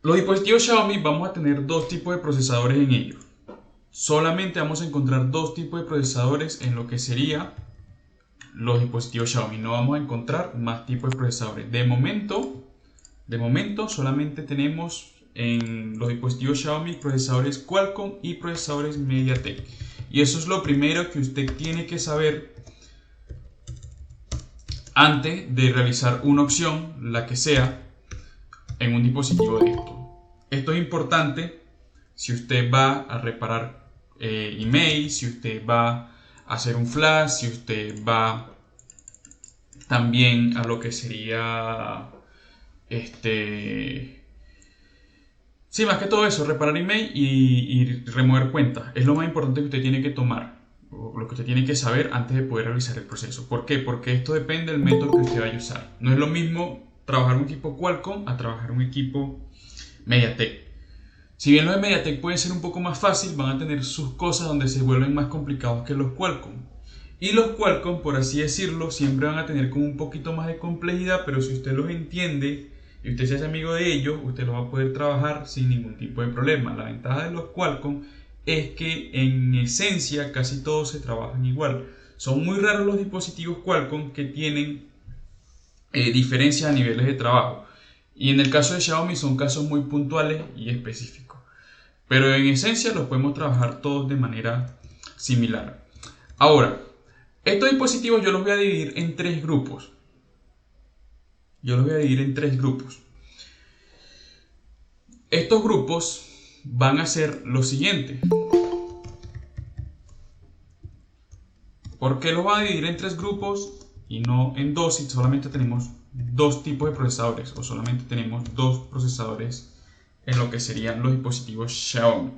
Los dispositivos Xiaomi vamos a tener dos tipos de procesadores en ellos. Solamente vamos a encontrar dos tipos de procesadores en lo que sería los dispositivos Xiaomi. No vamos a encontrar más tipos de procesadores. De momento solamente tenemos en los dispositivos Xiaomi procesadores Qualcomm y procesadores MediaTek. Y eso es lo primero que usted tiene que saber antes de realizar una opción, la que sea, en un dispositivo de esto. Esto es importante si usted va a reparar email, si usted va a hacer un flash, si usted va también a lo que sería sí, más que todo eso, reparar email y remover cuentas. Es lo más importante que usted tiene que tomar, o lo que usted tiene que saber antes de poder realizar el proceso. ¿Por qué? Porque esto depende del método que usted vaya a usar. No es lo mismo trabajar un equipo Qualcomm a trabajar un equipo MediaTek. Si bien los de MediaTek pueden ser un poco más fácil, van a tener sus cosas donde se vuelven más complicados que los Qualcomm. Y los Qualcomm, por así decirlo, siempre van a tener como un poquito más de complejidad, pero si usted los entiende y usted se hace amigo de ellos, usted los va a poder trabajar sin ningún tipo de problema. La ventaja de los Qualcomm es que en esencia casi todos se trabajan igual. Son muy raros los dispositivos Qualcomm que tienen diferencias a niveles de trabajo. Y en el caso de Xiaomi son casos muy puntuales y específicos. Pero en esencia los podemos trabajar todos de manera similar. Ahora, estos dispositivos yo los voy a dividir en tres grupos. Estos grupos van a ser los siguientes. ¿Por qué los voy a dividir en tres grupos y no en dos si solamente tenemos dos tipos de procesadores o solamente tenemos dos procesadores en lo que serían los dispositivos Xiaomi?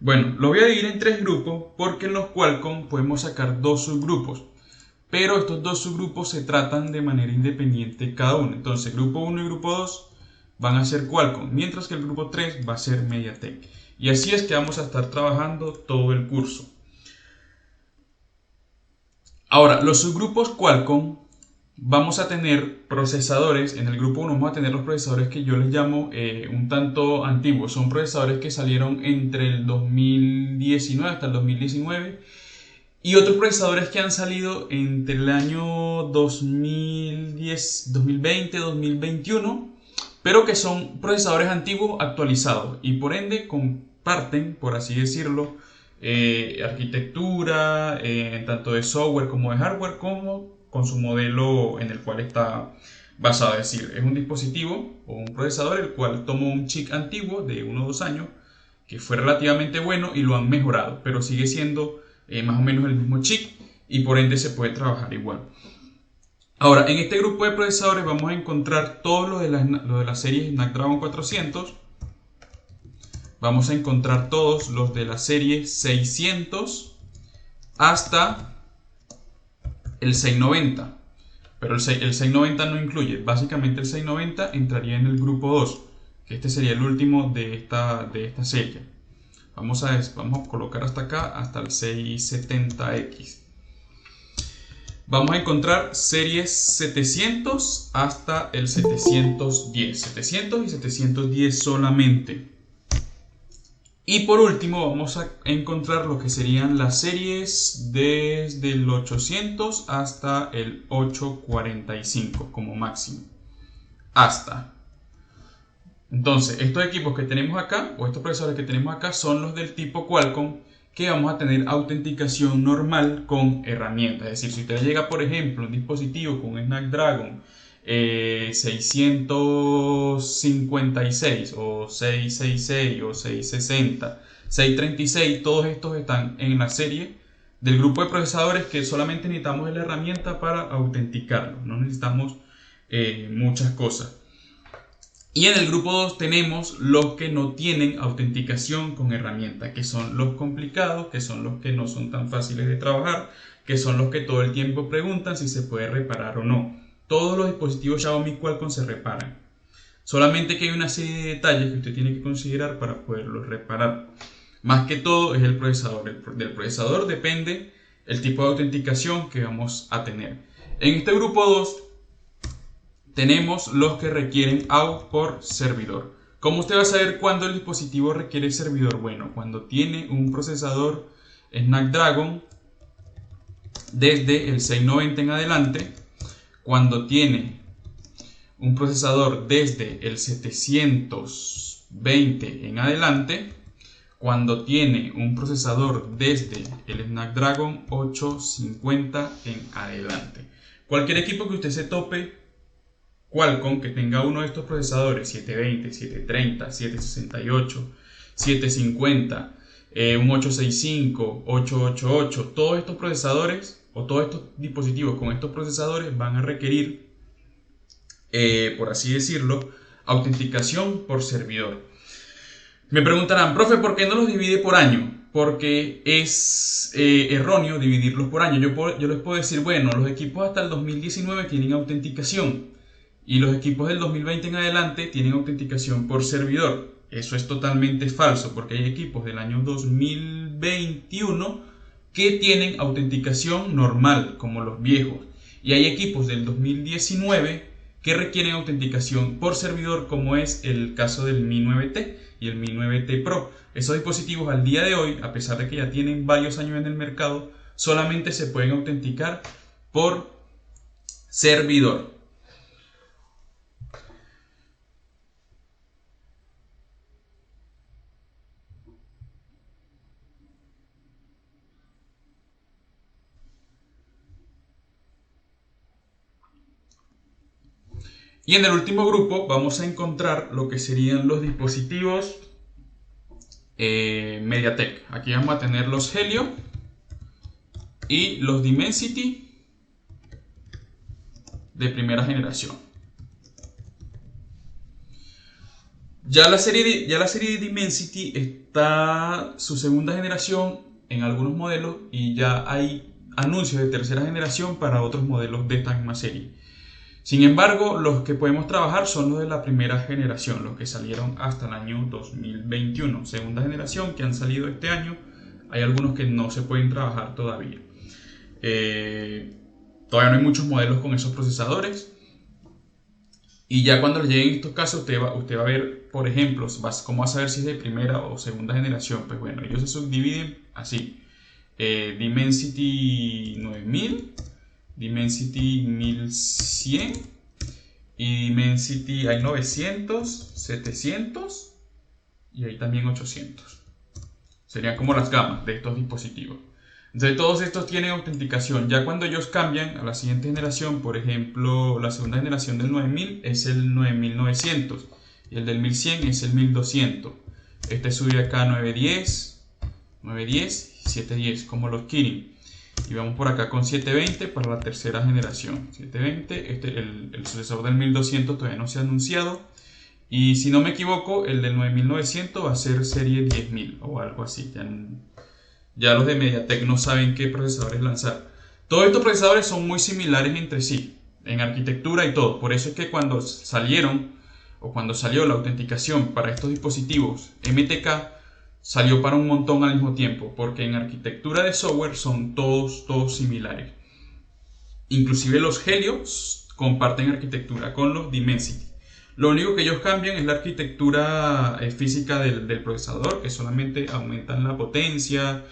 Bueno, lo voy a dividir en tres grupos porque en los Qualcomm podemos sacar dos subgrupos, pero estos dos subgrupos se tratan de manera independiente cada uno. Entonces, grupo 1 y grupo 2 van a ser Qualcomm, mientras que el grupo 3 va a ser MediaTek. Y así es que vamos a estar trabajando todo el curso. Ahora, los subgrupos Qualcomm vamos a tener procesadores. En el grupo 1 vamos a tener los procesadores que yo les llamo un tanto antiguos. Son procesadores que salieron entre el 2019 hasta el 2019 y otros procesadores que han salido entre el año 2010, 2020, 2021, pero que son procesadores antiguos actualizados y por ende comparten, por así decirlo, arquitectura, tanto de software como de hardware, como con su modelo en el cual está basado. Es decir, es un dispositivo o un procesador el cual tomó un chip antiguo de 1 o 2 años que fue relativamente bueno y lo han mejorado, pero sigue siendo más o menos el mismo chip y por ende se puede trabajar igual. Ahora, en este grupo de procesadores vamos a encontrar todos los de la serie Snapdragon 400. Vamos a encontrar todos los de la serie 600 hasta el 690. Pero el 690 no incluye. Básicamente el 690 entraría en el grupo 2, que este sería el último de esta serie. Vamos a colocar hasta acá, hasta el 670X. Vamos a encontrar series 700 hasta el 710. 700 y 710 solamente. Y por último vamos a encontrar lo que serían las series desde el 800 hasta el 845 como máximo. Hasta. Entonces, estos equipos que tenemos acá, o estos procesadores que tenemos acá, son los del tipo Qualcomm, que vamos a tener autenticación normal con herramientas. Es decir, si usted llega, por ejemplo, un dispositivo con Snapdragon 656 o 666 o 660, 636, todos estos están en la serie del grupo de procesadores que solamente necesitamos la herramienta para autenticarlo. No necesitamos muchas cosas. Y en el grupo 2 tenemos los que no tienen autenticación con herramienta, que son los complicados, que son los que no son tan fáciles de trabajar, que son los que todo el tiempo preguntan si se puede reparar o no. Todos los dispositivos Xiaomi Qualcomm se reparan. Solamente que hay una serie de detalles que usted tiene que considerar para poderlos reparar. Más que todo es el procesador. Del procesador depende el tipo de autenticación que vamos a tener. En este grupo 2 tenemos los que requieren AUX por servidor. ¿Cómo usted va a saber cuándo el dispositivo requiere servidor? Bueno, cuando tiene un procesador Snapdragon desde el 690 en adelante, cuando tiene un procesador desde el 720 en adelante, cuando tiene un procesador desde el Snapdragon 850 en adelante. Cualquier equipo que usted se tope Qualcomm que tenga uno de estos procesadores, 720, 730, 768, 750, un 865, 888, todos estos procesadores o todos estos dispositivos con estos procesadores van a requerir, por así decirlo, autenticación por servidor. Me preguntarán, profe, ¿por qué no los divide por año? Porque es erróneo dividirlos por año. Yo les puedo decir, bueno, los equipos hasta el 2019 tienen autenticación y los equipos del 2020 en adelante tienen autenticación por servidor. Eso es totalmente falso, porque hay equipos del año 2021 que tienen autenticación normal, como los viejos, y hay equipos del 2019 que requieren autenticación por servidor, como es el caso del Mi 9T y el Mi 9T Pro. Esos dispositivos al día de hoy, a pesar de que ya tienen varios años en el mercado, solamente se pueden autenticar por servidor. Y en el último grupo vamos a encontrar lo que serían los dispositivos MediaTek. Aquí vamos a tener los Helio y los Dimensity de primera generación. Ya la serie de Dimensity está su segunda generación en algunos modelos y ya hay anuncios de tercera generación para otros modelos de esta misma serie. Sin embargo, los que podemos trabajar son los de la primera generación, los que salieron hasta el año 2021. Segunda generación que han salido este año, hay algunos que no se pueden trabajar todavía. Todavía no hay muchos modelos con esos procesadores. Y ya cuando lleguen estos casos, usted va a ver, por ejemplo, cómo va a saber si es de primera o segunda generación. Pues bueno, ellos se subdividen así. Dimensity 9000. Dimensity 1100 y Dimensity hay 900, 700 y hay también 800. Serían como las gamas de estos dispositivos. Entonces todos estos tienen autenticación. Ya cuando ellos cambian a la siguiente generación, por ejemplo, la segunda generación del 9000 es el 9900 y el del 1100 es el 1200. Este sube acá 910, 910 y 710 como los Kirin. Y vamos por acá con 720 para la tercera generación. 720, el sucesor del 1200 todavía no se ha anunciado. Y si no me equivoco, el del 9900 va a ser serie 10000 o algo así. Ya los de MediaTek no saben qué procesadores lanzar. Todos estos procesadores son muy similares entre sí, en arquitectura y todo. Por eso es que cuando salieron, o cuando salió la autenticación para estos dispositivos MTK, salió para un montón al mismo tiempo, porque en arquitectura de software son todos similares. Inclusive los Helio comparten arquitectura con los Dimensity. Lo único que ellos cambian es la arquitectura física del procesador, que solamente aumentan la potencia,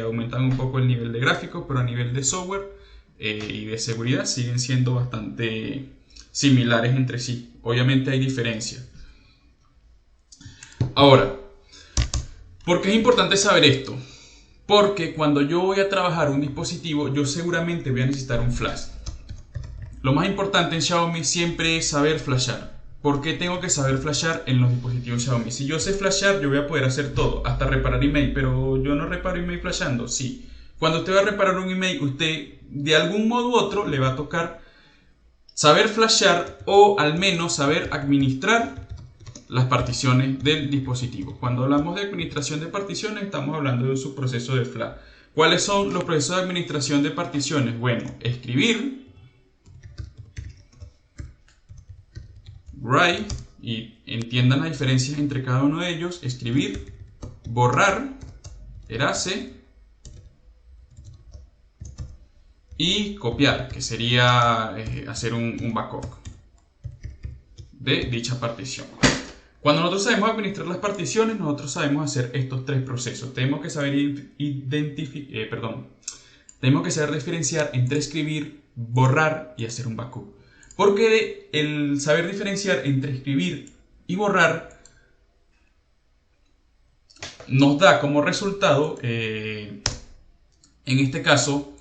aumentan un poco el nivel de gráficos, pero a nivel de software y de seguridad siguen siendo bastante similares entre sí. Obviamente hay diferencias. Ahora, ¿por qué es importante saber esto? Porque cuando yo voy a trabajar un dispositivo, yo seguramente voy a necesitar un flash. Lo más importante en Xiaomi siempre es saber flashar. ¿Por qué tengo que saber flashar en los dispositivos Xiaomi? Si yo sé flashar, yo voy a poder hacer todo, hasta reparar email, pero yo no reparo email flashando. Sí. Cuando usted va a reparar un email, usted de algún modo u otro le va a tocar saber flashar o al menos saber administrar las particiones del dispositivo. Cuando hablamos de administración de particiones, estamos hablando de un subproceso de flash. ¿Cuáles son los procesos de administración de particiones? Bueno, escribir, write, y entiendan las diferencias entre cada uno de ellos. Escribir, borrar, erase y copiar, que sería hacer un backup de dicha partición. Cuando nosotros sabemos administrar las particiones, nosotros sabemos hacer estos tres procesos. Tenemos que saber tenemos que saber diferenciar entre escribir, borrar y hacer un backup. Porque el saber diferenciar entre escribir y borrar nos da como resultado, en este caso,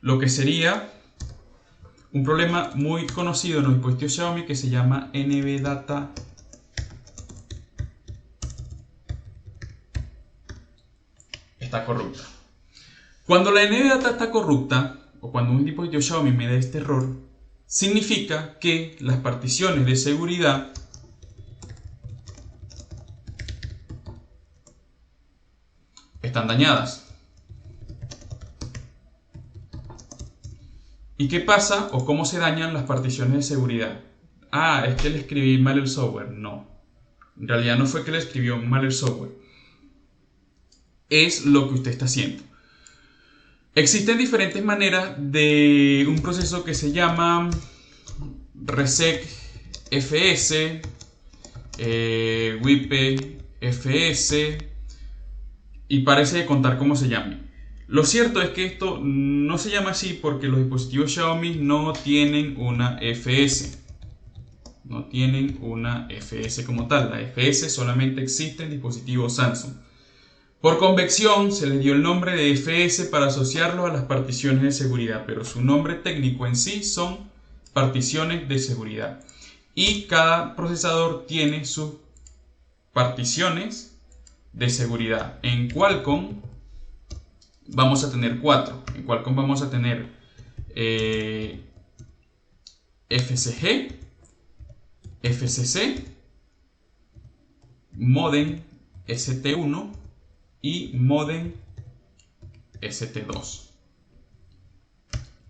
lo que sería un problema muy conocido en los dispositivos Xiaomi que se llama NVData está corrupta. Cuando la NVData está corrupta, o cuando un dispositivo Xiaomi me da este error, significa que las particiones de seguridad están dañadas. ¿Y qué pasa o cómo se dañan las particiones de seguridad? Ah, es que le escribí mal el software. No, en realidad no fue que le escribió mal el software. Es lo que usted está haciendo. Existen diferentes maneras de un proceso que se llama Resec FS, WIPE FS, y parece de contar cómo se llame. Lo cierto es que esto no se llama así porque los dispositivos Xiaomi no tienen una FS. No tienen una FS como tal. La FS solamente existe en dispositivos Samsung. Por convención se les dio el nombre de FS para asociarlo a las particiones de seguridad, pero su nombre técnico en sí son particiones de seguridad. Y cada procesador tiene sus particiones de seguridad. En Qualcomm vamos a tener 4. En Qualcomm vamos a tener FCG, FCC, modem ST1 y modem ST2.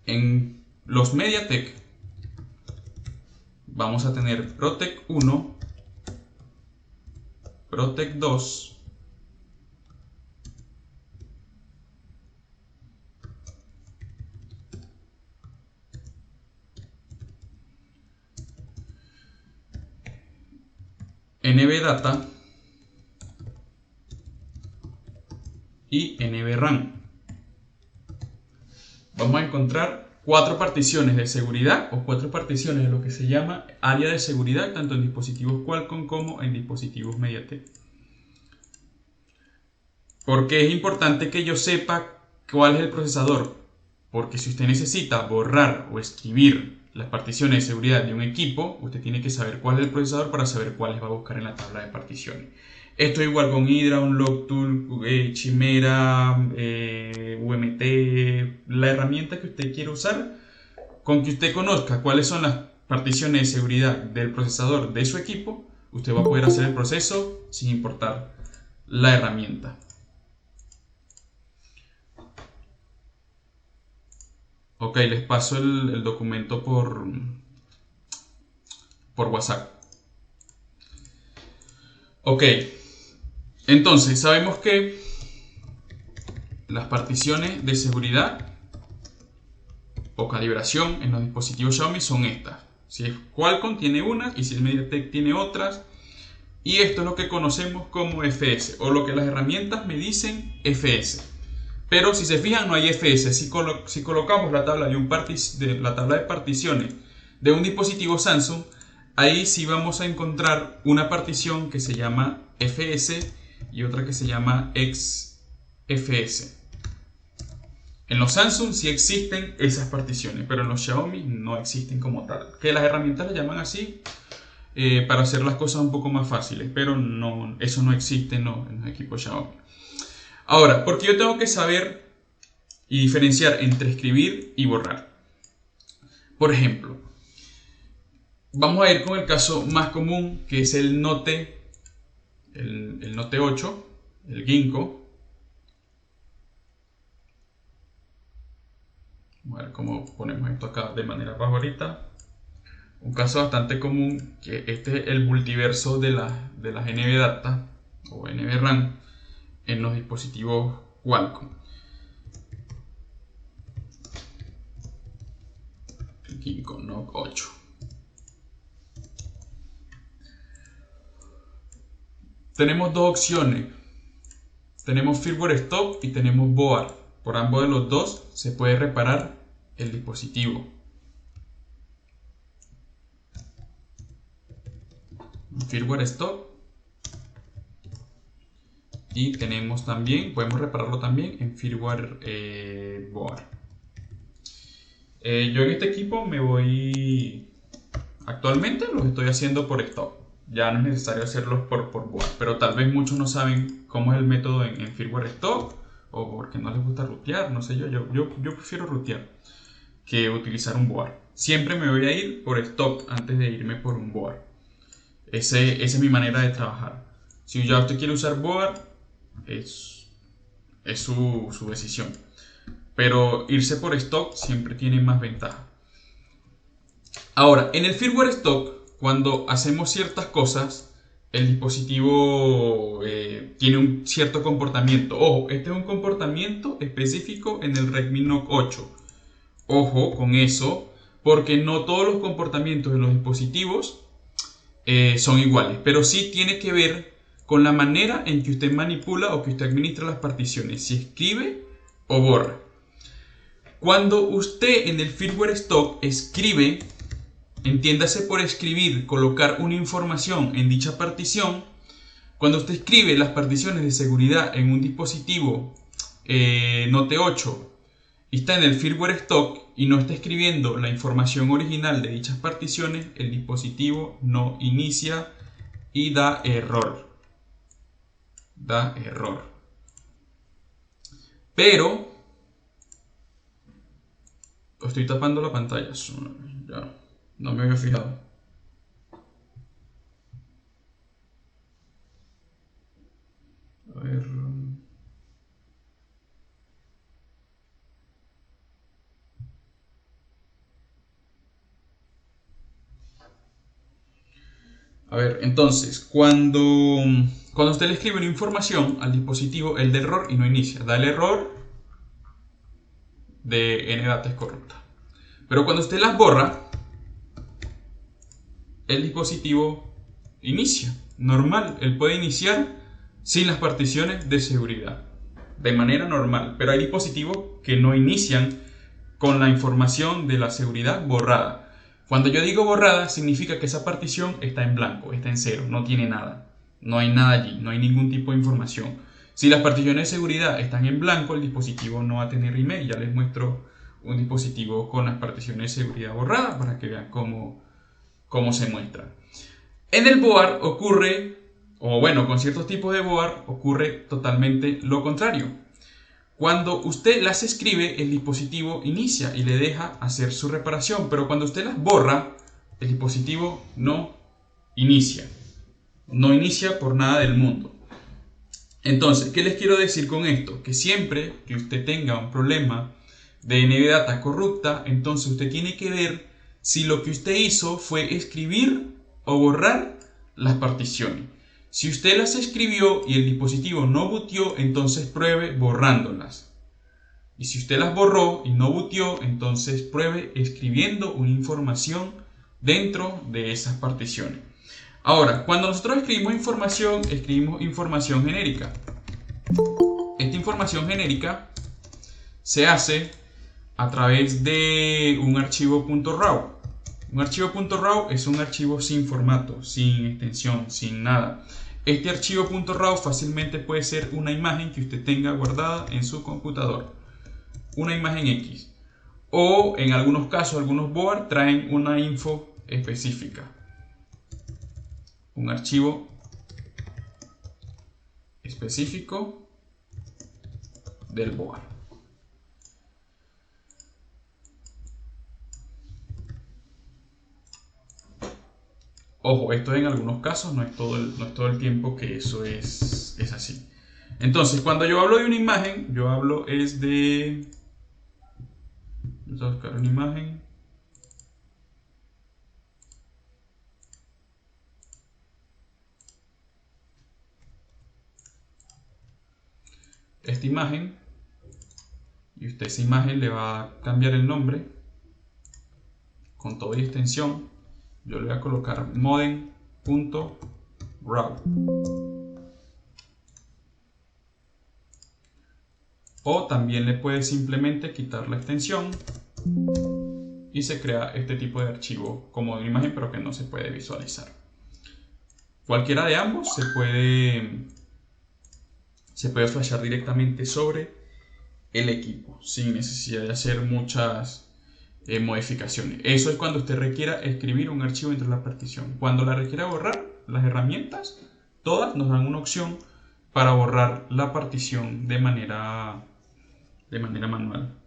En los MediaTek vamos a tener Protec 1, Protec 2, NVData y NVRAM. Vamos a encontrar 4 particiones de seguridad o 4 particiones de lo que se llama área de seguridad, tanto en dispositivos Qualcomm como en dispositivos MediaTek. Porque es importante que yo sepa cuál es el procesador, porque si usted necesita borrar o escribir las particiones de seguridad de un equipo, usted tiene que saber cuál es el procesador para saber cuáles va a buscar en la tabla de particiones. Esto es igual con Hydra, Unlocktool, Chimera, UMT, la herramienta que usted quiera usar. Con que usted conozca cuáles son las particiones de seguridad del procesador de su equipo, usted va a poder hacer el proceso sin importar la herramienta. Ok, les paso el documento por WhatsApp. Ok, entonces sabemos que las particiones de seguridad o calibración en los dispositivos Xiaomi son estas. Si es Qualcomm tiene unas y si es MediaTek tiene otras. Y esto es lo que conocemos como FS o lo que las herramientas me dicen FS. Pero si se fijan no hay FS. Si colocamos la tabla de particiones de un dispositivo Samsung, ahí sí vamos a encontrar una partición que se llama FS y otra que se llama XFS. En los Samsung sí existen esas particiones, pero en los Xiaomi no existen como tal. Que las herramientas le llaman así para hacer las cosas un poco más fáciles, pero no, eso no existe en los equipos Xiaomi. Ahora, ¿por qué yo tengo que saber y diferenciar entre escribir y borrar? Por ejemplo, vamos a ir con el caso más común, que es el Note, el Note 8, el Ginkgo. Vamos a ver cómo ponemos esto acá de manera favorita. Un caso bastante común, que este es el multiverso de las NVData o NVRAM en los dispositivos Qualcomm. Ginkgo Note 8. tenemos dos opciones. Tenemos firmware stock y tenemos board. Por ambos de los dos se puede reparar el dispositivo. Firmware stock. Y tenemos también, podemos repararlo también en firmware board. Yo en este equipo me voy... Actualmente los estoy haciendo por stock. Ya no es necesario hacerlos por board. Pero tal vez muchos no saben cómo es el método en firmware stock. O porque no les gusta rutear, no sé yo. Yo prefiero rutear que utilizar un board. Siempre me voy a ir por stock antes de irme por un board. Esa es mi manera de trabajar. Si ya usted quiere usar board, es su decisión. Pero irse por stock siempre tiene más ventaja. Ahora, en el firmware stock, cuando hacemos ciertas cosas, el dispositivo tiene un cierto comportamiento. Ojo, este es un comportamiento específico en el Redmi Note 8. Ojo con eso, porque no todos los comportamientos de los dispositivos son iguales, pero sí tiene que ver con la manera en que usted manipula o que usted administra las particiones, si escribe o borra. Cuando usted en el firmware stock escribe, entiéndase por escribir, colocar una información en dicha partición. Cuando usted escribe las particiones de seguridad en un dispositivo Note 8 y está en el firmware stock y no está escribiendo la información original de dichas particiones, el dispositivo no inicia y da error. Da error. Pero estoy tapando la pantalla. Ya, no me había fijado. A ver. A ver, entonces, cuando usted le escribe una información al dispositivo, el de error y no inicia, da el error de NData es corrupta. Pero cuando usted las borra, el dispositivo inicia, normal. Él puede iniciar sin las particiones de seguridad, de manera normal. Pero hay dispositivos que no inician con la información de la seguridad borrada. Cuando yo digo borrada, significa que esa partición está en blanco, está en cero, no tiene nada. No hay nada allí, no hay ningún tipo de información. Si las particiones de seguridad están en blanco, el dispositivo no va a tener email. Ya les muestro un dispositivo con las particiones de seguridad borradas para que vean cómo se muestra. En el board ocurre, o bueno, con ciertos tipos de board ocurre totalmente lo contrario. Cuando usted las escribe, el dispositivo inicia y le deja hacer su reparación, pero cuando usted las borra, el dispositivo no inicia. No inicia por nada del mundo. Entonces, ¿qué les quiero decir con esto? Que siempre que usted tenga un problema de NVData corrupta, entonces usted tiene que ver si lo que usted hizo fue escribir o borrar las particiones. Si usted las escribió y el dispositivo no booteó, entonces pruebe borrándolas. Y si usted las borró y no booteó, entonces pruebe escribiendo una información dentro de esas particiones. Ahora, cuando nosotros escribimos información genérica. Esta información genérica se hace a través de un archivo .raw. Un archivo .raw es un archivo sin formato, sin extensión, sin nada. Este archivo .raw fácilmente puede ser una imagen que usted tenga guardada en su computador. Una imagen X. O en algunos casos, algunos board traen una info específica. Un archivo específico del board. Ojo, esto en algunos casos no es todo el tiempo que eso es así. Entonces, cuando yo hablo de una imagen, yo hablo es de... Vamos a buscar una imagen. Esta imagen, y usted esa imagen le va a cambiar el nombre con toda extensión. Yo le voy a colocar modem.raw. o también le puedes simplemente quitar la extensión y se crea este tipo de archivo como de imagen, pero que no se puede visualizar. Cualquiera de ambos se puede flashar directamente sobre el equipo sin necesidad de hacer muchas modificaciones. Eso es cuando usted requiera escribir un archivo entre la partición. Cuando la requiera borrar, las herramientas todas nos dan una opción para borrar la partición de manera manual.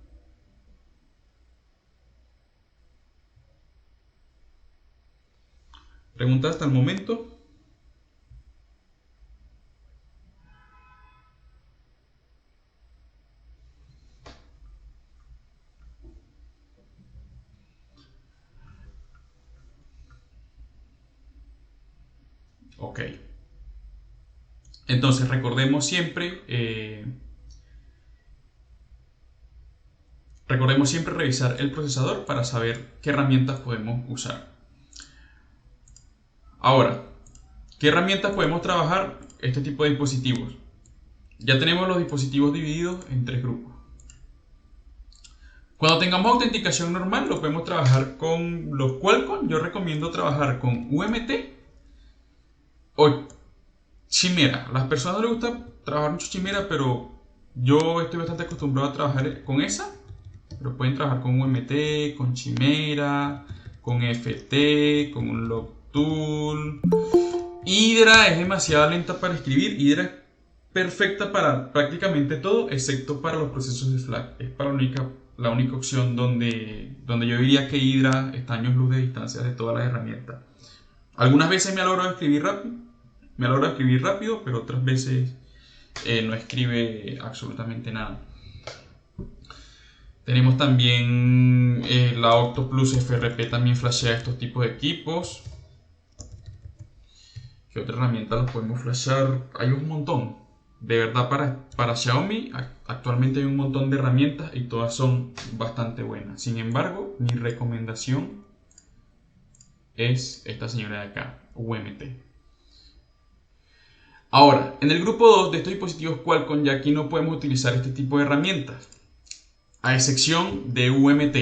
¿Preguntas hasta el momento? Ok. Entonces recordemos siempre revisar el procesador para saber qué herramientas podemos usar. Ahora, ¿qué herramientas podemos trabajar este tipo de dispositivos? Ya tenemos los dispositivos divididos en 3 grupos. Cuando tengamos autenticación normal, lo podemos trabajar con los Qualcomm. Yo recomiendo trabajar con UMT o Chimera. A las personas les gusta trabajar mucho Chimera, pero yo estoy bastante acostumbrado a trabajar con esa. Pero pueden trabajar con UMT, con Chimera, con FT, con un Logtool. Hydra es demasiado lenta para escribir. Hydra es perfecta para prácticamente todo, excepto para los procesos de flag. Es para la única opción donde yo diría que Hydra está años luz de distancia de todas las herramientas. Algunas veces me ha logrado escribir rápido, pero otras veces no escribe absolutamente nada. Tenemos también la Octoplus FRP, también flashea estos tipos de equipos. ¿Qué otra herramienta los podemos flashear? Hay un montón. De verdad, para Xiaomi actualmente hay un montón de herramientas y todas son bastante buenas. Sin embargo, mi recomendación es esta señora de acá, UMT. Ahora, en el grupo 2 de estos dispositivos Qualcomm ya aquí no podemos utilizar este tipo de herramientas, a excepción de UMT,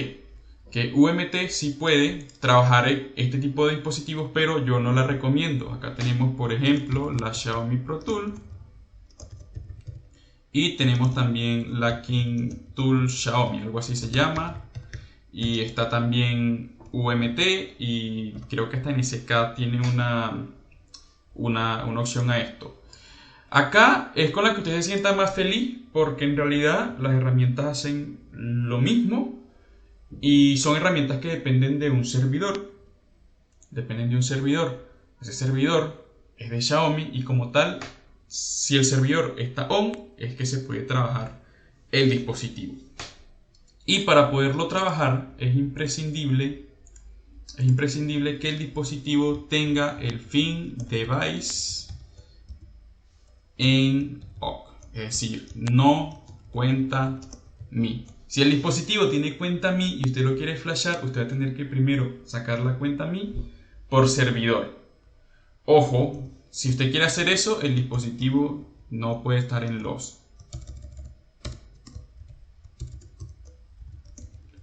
que UMT sí puede trabajar este tipo de dispositivos, pero yo no la recomiendo. Acá tenemos, por ejemplo, la Xiaomi Pro Tool y tenemos también la King Tool Xiaomi, algo así se llama, y está también UMT y creo que esta NSK tiene una opción a esto. Acá es con la que usted se sienta más feliz, porque en realidad las herramientas hacen lo mismo y son herramientas que dependen de un servidor. Ese servidor es de Xiaomi y como tal, si el servidor está on, es que se puede trabajar el dispositivo. Y para poderlo trabajar es imprescindible que el dispositivo tenga el fin device en OC, es decir, no cuenta mi. Si el dispositivo tiene cuenta mi y usted lo quiere flashar, usted va a tener que primero sacar la cuenta mi por servidor. Ojo, si usted quiere hacer eso, el dispositivo no puede estar en los.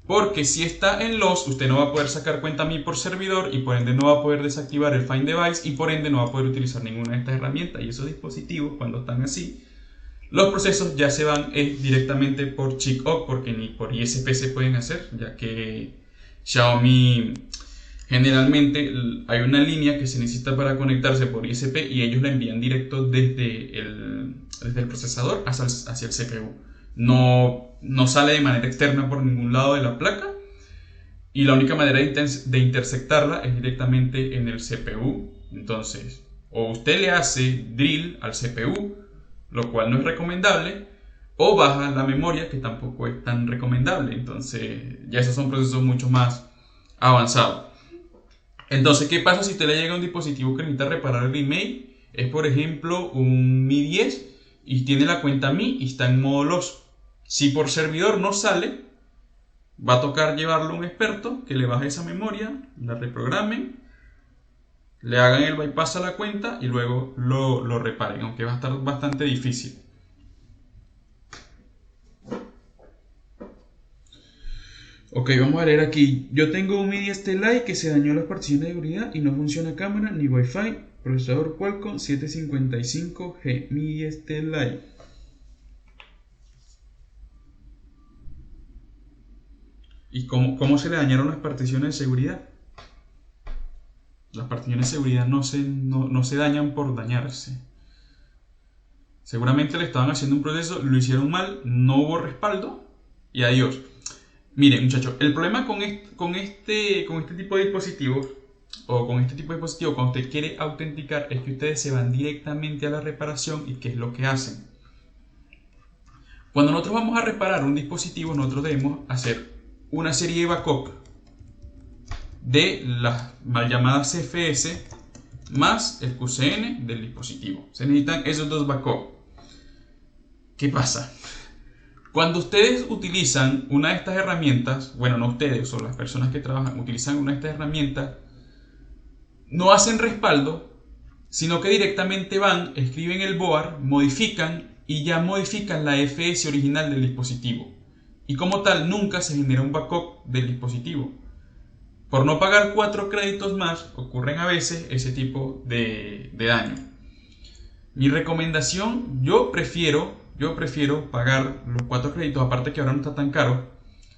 Porque si está en los, usted no va a poder sacar cuenta mi por servidor y por ende no va a poder desactivar el Find Device y por ende no va a poder utilizar ninguna de estas herramientas. Y esos dispositivos, cuando están así, los procesos ya se van directamente por chick-off, porque ni por ISP se pueden hacer, ya que Xiaomi generalmente hay una línea que se necesita para conectarse por ISP y ellos la envían directo desde el procesador hacia el CPU. No sale de manera externa por ningún lado de la placa y la única manera de intersectarla es directamente en el CPU. Entonces, o usted le hace drill al CPU, lo cual no es recomendable, o baja la memoria, que tampoco es tan recomendable. Entonces, ya esos son procesos mucho más avanzados. Entonces, ¿qué pasa si usted le llega a un dispositivo que necesita reparar el email? Es, por ejemplo, un Mi 10 y tiene la cuenta Mi y está en modo loss. Si por servidor no sale, va a tocar llevarlo a un experto que le baje esa memoria, la reprogramen, le hagan el bypass a la cuenta y luego lo reparen, aunque va a estar bastante difícil. Ok, vamos a leer aquí. Yo tengo un MIDI STLAI que se dañó las particiones de seguridad y no funciona cámara ni Wi-Fi. Procesador Qualcomm 755G MIDI STLAI. ¿Y cómo se le dañaron las particiones de seguridad? Las particiones de seguridad no se dañan por dañarse. Seguramente le estaban haciendo un proceso, lo hicieron mal, no hubo respaldo y adiós. Miren, muchachos, el problema con este tipo de dispositivos o con este tipo de dispositivo cuando usted quiere autenticar es que ustedes se van directamente a la reparación. ¿Y qué es lo que hacen? Cuando nosotros vamos a reparar un dispositivo, nosotros debemos hacer una serie de backup de las mal llamadas CFS más el QCN del dispositivo. Se necesitan esos dos backups. ¿Qué pasa? Cuando ustedes utilizan una de estas herramientas, bueno, no ustedes o las personas que trabajan utilizan una de estas herramientas, no hacen respaldo, sino que directamente van, escriben el board, modifican y ya modifican la FS original del dispositivo. Y como tal, nunca se genera un backup del dispositivo. Por no pagar 4 créditos más, ocurren a veces ese tipo de daño. Mi recomendación, yo prefiero pagar los 4 créditos, aparte que ahora no está tan caro,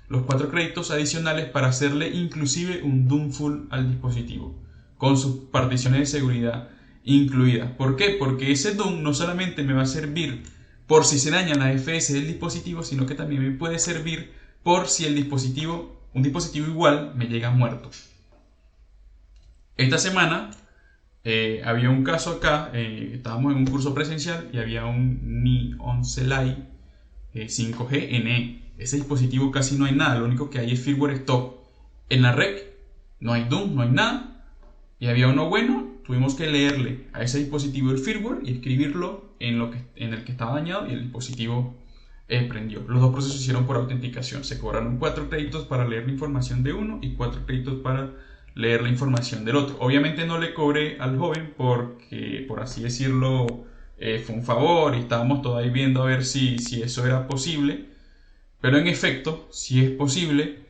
los 4 créditos adicionales para hacerle inclusive un Doomful al dispositivo, con sus particiones de seguridad incluidas. ¿Por qué? Porque ese Doom no solamente me va a servir por si se dañan las FS del dispositivo, sino que también me puede servir por si un dispositivo igual me llega muerto. Esta semana había un caso acá, estábamos en un curso presencial y había un Mi 11 Lite 5G NE. Ese dispositivo casi no hay nada, lo único que hay es firmware stop. En la rec no hay Doom, no hay nada. Y había uno bueno, tuvimos que leerle a ese dispositivo el firmware y escribirlo en el que estaba dañado y el dispositivo prendió. Los dos procesos se hicieron por autenticación. Se cobraron 4 créditos para leer la información de uno y 4 créditos para leer la información del otro. Obviamente no le cobré al joven porque, por así decirlo, fue un favor y estábamos todavía viendo a ver si eso era posible. Pero en efecto, si es posible.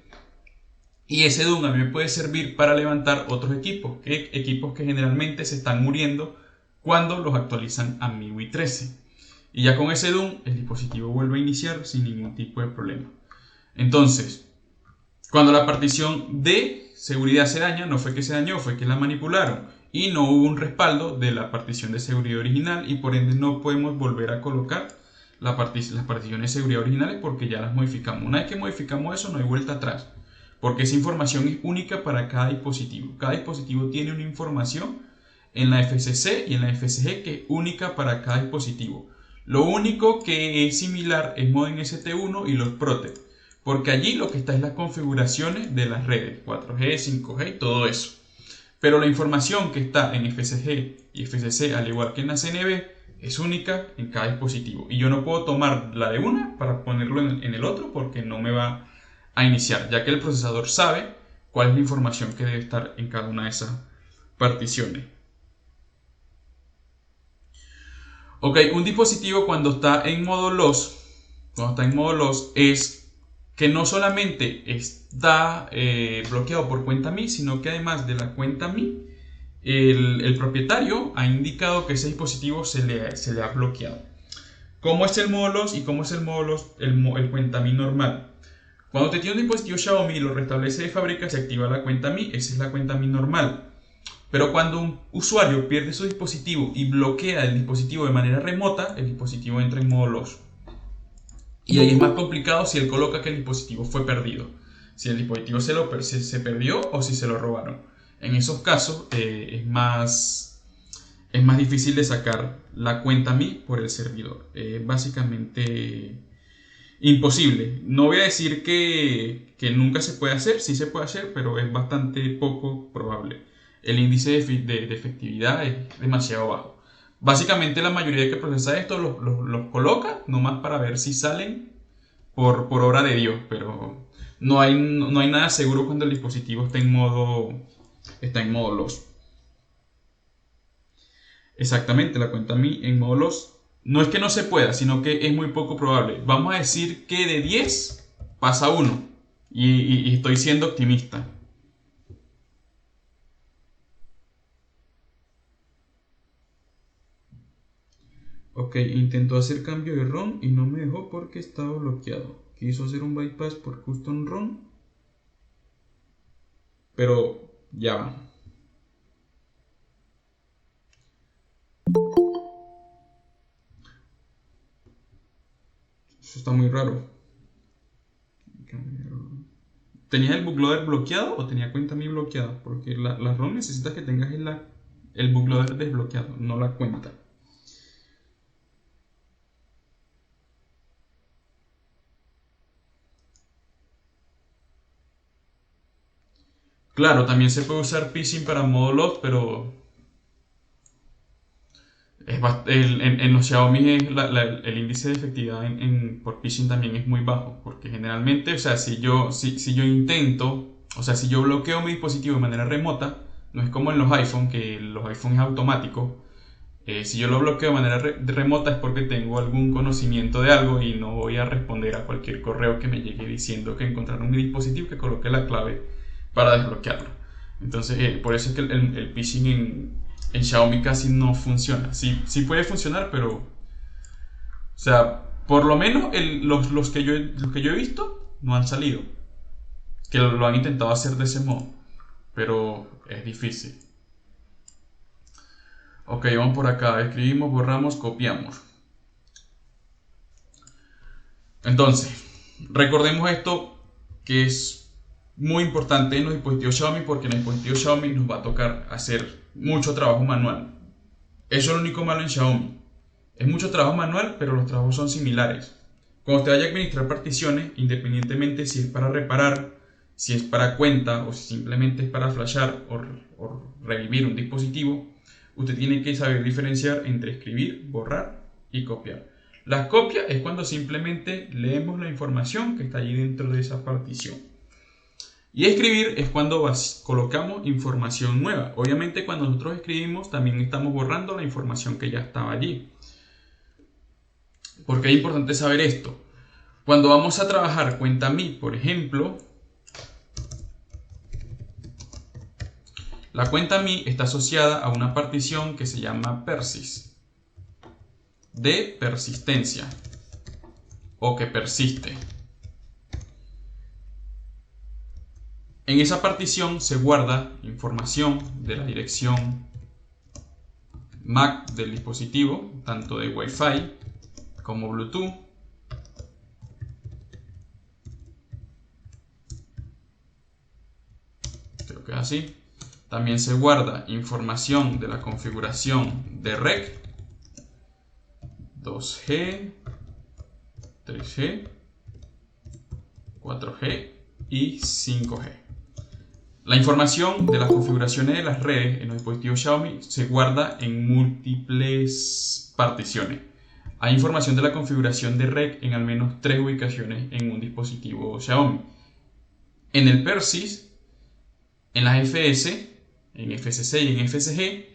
Y ese Doom a mí me puede servir para levantar otros equipos que generalmente se están muriendo cuando los actualizan a MIUI 13. Y ya con ese Doom el dispositivo vuelve a iniciar sin ningún tipo de problema. Entonces, cuando la partición de seguridad se daña, no fue que se dañó, fue que la manipularon y no hubo un respaldo de la partición de seguridad original y por ende no podemos volver a colocar las particiones de seguridad originales porque ya las modificamos. Una vez que modificamos eso no hay vuelta atrás, porque esa información es única para cada dispositivo. Cada dispositivo tiene una información en la FCC y en la FCG que es única para cada dispositivo. Lo único que es similar es Modem ST1 y los Protect, porque allí lo que está es las configuraciones de las redes 4G, 5G y todo eso. Pero la información que está en FCG y FCC, al igual que en la CNB, es única en cada dispositivo. Y yo no puedo tomar la de una para ponerlo en el otro porque no me va a iniciar, ya que el procesador sabe cuál es la información que debe estar en cada una de esas particiones. Ok, un dispositivo cuando está en modo loss, es que no solamente está bloqueado por cuenta MI, sino que además de la cuenta MI, el propietario ha indicado que ese dispositivo se le ha bloqueado. ¿Cómo es el modo loss y cómo es el modo loss, el cuenta MI normal? Cuando te tiene un dispositivo Xiaomi y lo restablece de fábrica, se activa la cuenta MI, esa es la cuenta MI normal. Pero cuando un usuario pierde su dispositivo y bloquea el dispositivo de manera remota, el dispositivo entra en modo loss. Y ahí es más complicado si él coloca que el dispositivo fue perdido. Si el dispositivo se perdió o si se lo robaron. En esos casos es más difícil de sacar la cuenta MI por el servidor. Básicamente imposible. No voy a decir que nunca se puede hacer, sí se puede hacer, pero es bastante poco probable. El índice de efectividad es demasiado bajo. Básicamente la mayoría de que procesa esto los coloca nomás para ver si salen por obra de Dios, pero no hay nada seguro cuando el dispositivo está en modo loss. Exactamente, la cuenta MI en modo loss. No es que no se pueda, sino que es muy poco probable. Vamos a decir que de 10 pasa 1. y estoy siendo optimista. Ok, intentó hacer cambio de ROM y no me dejó porque estaba bloqueado. Quiso hacer un bypass por custom ROM, pero ya va. Eso está muy raro. ¿Tenías el bootloader bloqueado o tenía cuenta mi bloqueada? Porque la ROM necesitas que tengas el bootloader desbloqueado, no la cuenta. Claro, también se puede usar phishing para modo lock, pero en los Xiaomi el índice de efectividad por phishing también es muy bajo, porque generalmente, o sea, si yo intento, o sea, si yo bloqueo mi dispositivo de manera remota, no es como en los iPhone, que los iPhone es automático. Si yo lo bloqueo de manera remota es porque tengo algún conocimiento de algo y no voy a responder a cualquier correo que me llegue diciendo que encontraron mi dispositivo, que coloque la clave para desbloquearlo. Entonces, por eso es que el phishing en Xiaomi casi no funciona. Sí puede funcionar, pero, o sea, por lo menos los que yo he visto no han salido. Que lo han intentado hacer de ese modo, pero es difícil. Ok, vamos por acá. Escribimos, borramos, copiamos. Entonces, recordemos esto que es muy importante en los dispositivos Xiaomi, porque en los dispositivos Xiaomi nos va a tocar hacer mucho trabajo manual. Eso es lo único malo en Xiaomi. Es mucho trabajo manual, pero los trabajos son similares. Cuando usted vaya a administrar particiones, independientemente si es para reparar, si es para cuenta o si simplemente es para flashar o revivir un dispositivo, usted tiene que saber diferenciar entre escribir, borrar y copiar. La copia es cuando simplemente leemos la información que está allí dentro de esa partición. Y escribir es cuando colocamos información nueva. Obviamente cuando nosotros escribimos también estamos borrando la información que ya estaba allí. ¿Por qué es importante saber esto? Cuando vamos a trabajar cuenta mi, por ejemplo, la cuenta mi está asociada a una partición que se llama persist, de persistencia, o que persiste. En esa partición se guarda información de la dirección MAC del dispositivo, tanto de Wi-Fi como Bluetooth. Creo que es así. También se guarda información de la configuración de REC, 2G, 3G, 4G y 5G. La información de las configuraciones de las redes en los dispositivos Xiaomi se guarda en múltiples particiones. Hay información de la configuración de REC en al menos 3 ubicaciones en un dispositivo Xiaomi. En el PERSYS, en las FS, en FCC y en FCG,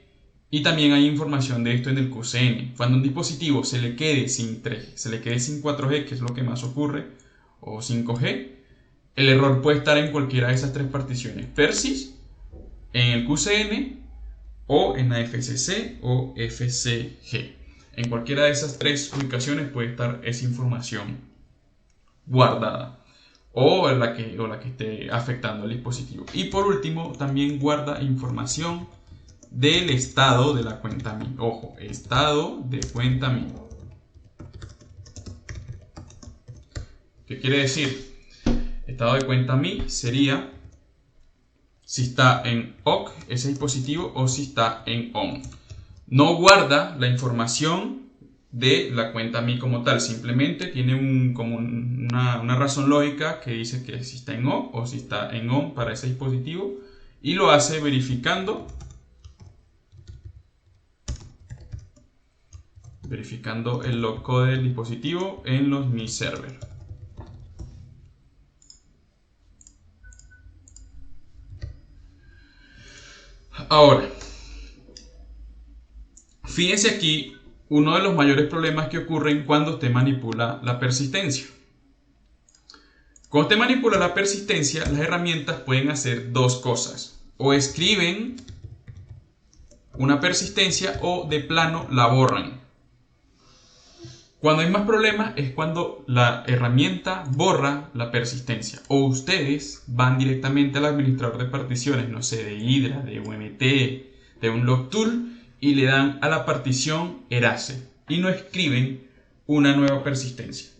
y también hay información de esto en el QCN. Cuando un dispositivo se le quede sin 3G, se le quede sin 4G, que es lo que más ocurre, o 5G, el error puede estar en cualquiera de esas 3 particiones: PERSYS, en el QCN o en la FCC o FCG. En cualquiera de esas 3 ubicaciones puede estar esa información guardada o la que esté afectando al dispositivo. Y por último, también guarda información del estado de la cuenta mi. Ojo, estado de cuenta mi. ¿Qué quiere decir? Estado de cuenta mi sería si está en OFF ese dispositivo o si está en ON. No guarda la información de la cuenta mi como tal, simplemente tiene como una razón lógica que dice que si está en OFF o si está en ON para ese dispositivo, y lo hace verificando el logcode del dispositivo en los Mi Server. Ahora, fíjense aquí uno de los mayores problemas que ocurren cuando usted manipula la persistencia. Cuando usted manipula la persistencia, las herramientas pueden hacer dos cosas. O escriben una persistencia o de plano la borran. Cuando hay más problemas es cuando la herramienta borra la persistencia. O ustedes van directamente al administrador de particiones, no sé, de Hydra, de UMT, de Unlocktool, y le dan a la partición Erase. Y no escriben una nueva persistencia.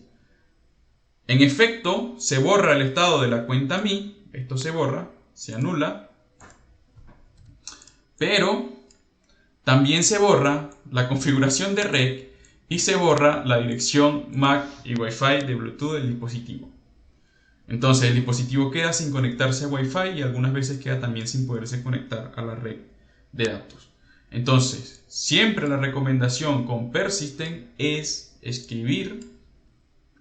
En efecto, se borra el estado de la cuenta MI. Esto se borra, se anula. Pero también se borra la configuración de red y se borra la dirección MAC y Wi-Fi de Bluetooth del dispositivo. Entonces el dispositivo queda sin conectarse a Wi-Fi y algunas veces queda también sin poderse conectar a la red de datos. Entonces, siempre la recomendación con Persistent es escribir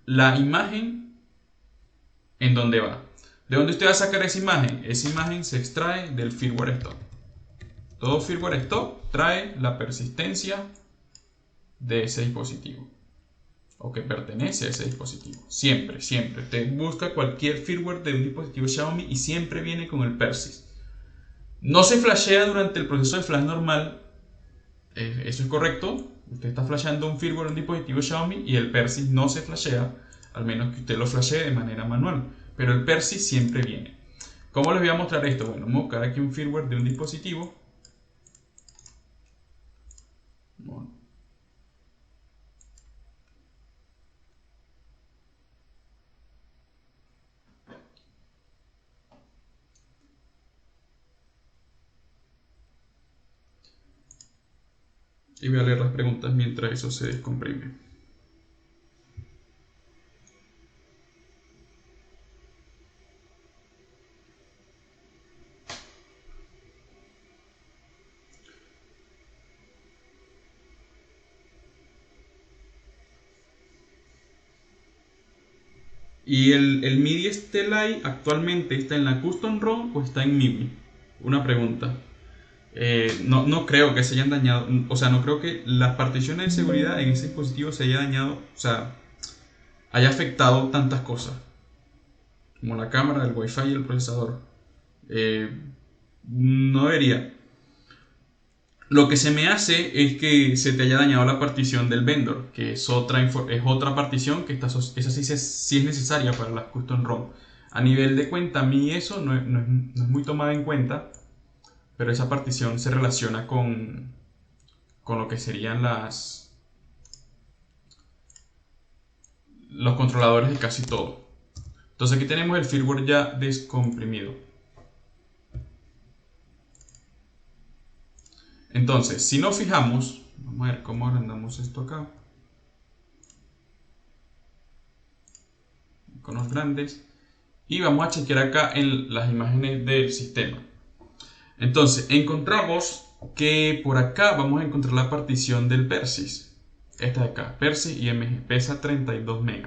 la imagen en donde va. ¿De dónde usted va a sacar esa imagen? Esa imagen se extrae del firmware stock. Todo firmware stock trae la persistencia de ese dispositivo o que pertenece a ese dispositivo. Siempre, siempre. Usted busca cualquier firmware de un dispositivo Xiaomi y siempre viene con el persist. No se flashea durante el proceso de flash normal. Eso es correcto. Usted está flasheando un firmware de un dispositivo Xiaomi y el persist no se flashea, al menos que usted lo flashee de manera manual. Pero el persist siempre viene. ¿Cómo les voy a mostrar esto? Bueno, vamos a buscar aquí un firmware de un dispositivo. Bueno. Y voy a leer las preguntas mientras eso se descomprime. ¿Y el MIDI Stellai actualmente está en la Custom ROM o está en MIDI? Una pregunta. No creo que se hayan dañado, o sea, no creo que las particiones de seguridad en ese dispositivo se haya dañado, o sea, haya afectado tantas cosas como la cámara, el Wi-Fi y el procesador. No debería. Lo que se me hace es que se te haya dañado la partición del vendor, que es otra partición que esa sí es necesaria para las custom ROM. A nivel de cuenta, a mí eso no es muy tomada en cuenta, pero esa partición se relaciona con lo que serían los controladores de casi todo. Entonces aquí tenemos el firmware ya descomprimido. Entonces, si nos fijamos, vamos a ver cómo agrandamos esto acá. Iconos grandes. Y vamos a chequear acá en las imágenes del sistema. Entonces, encontramos que por acá vamos a encontrar la partición del persist. Esta de acá, persist IMG, pesa 32 MB.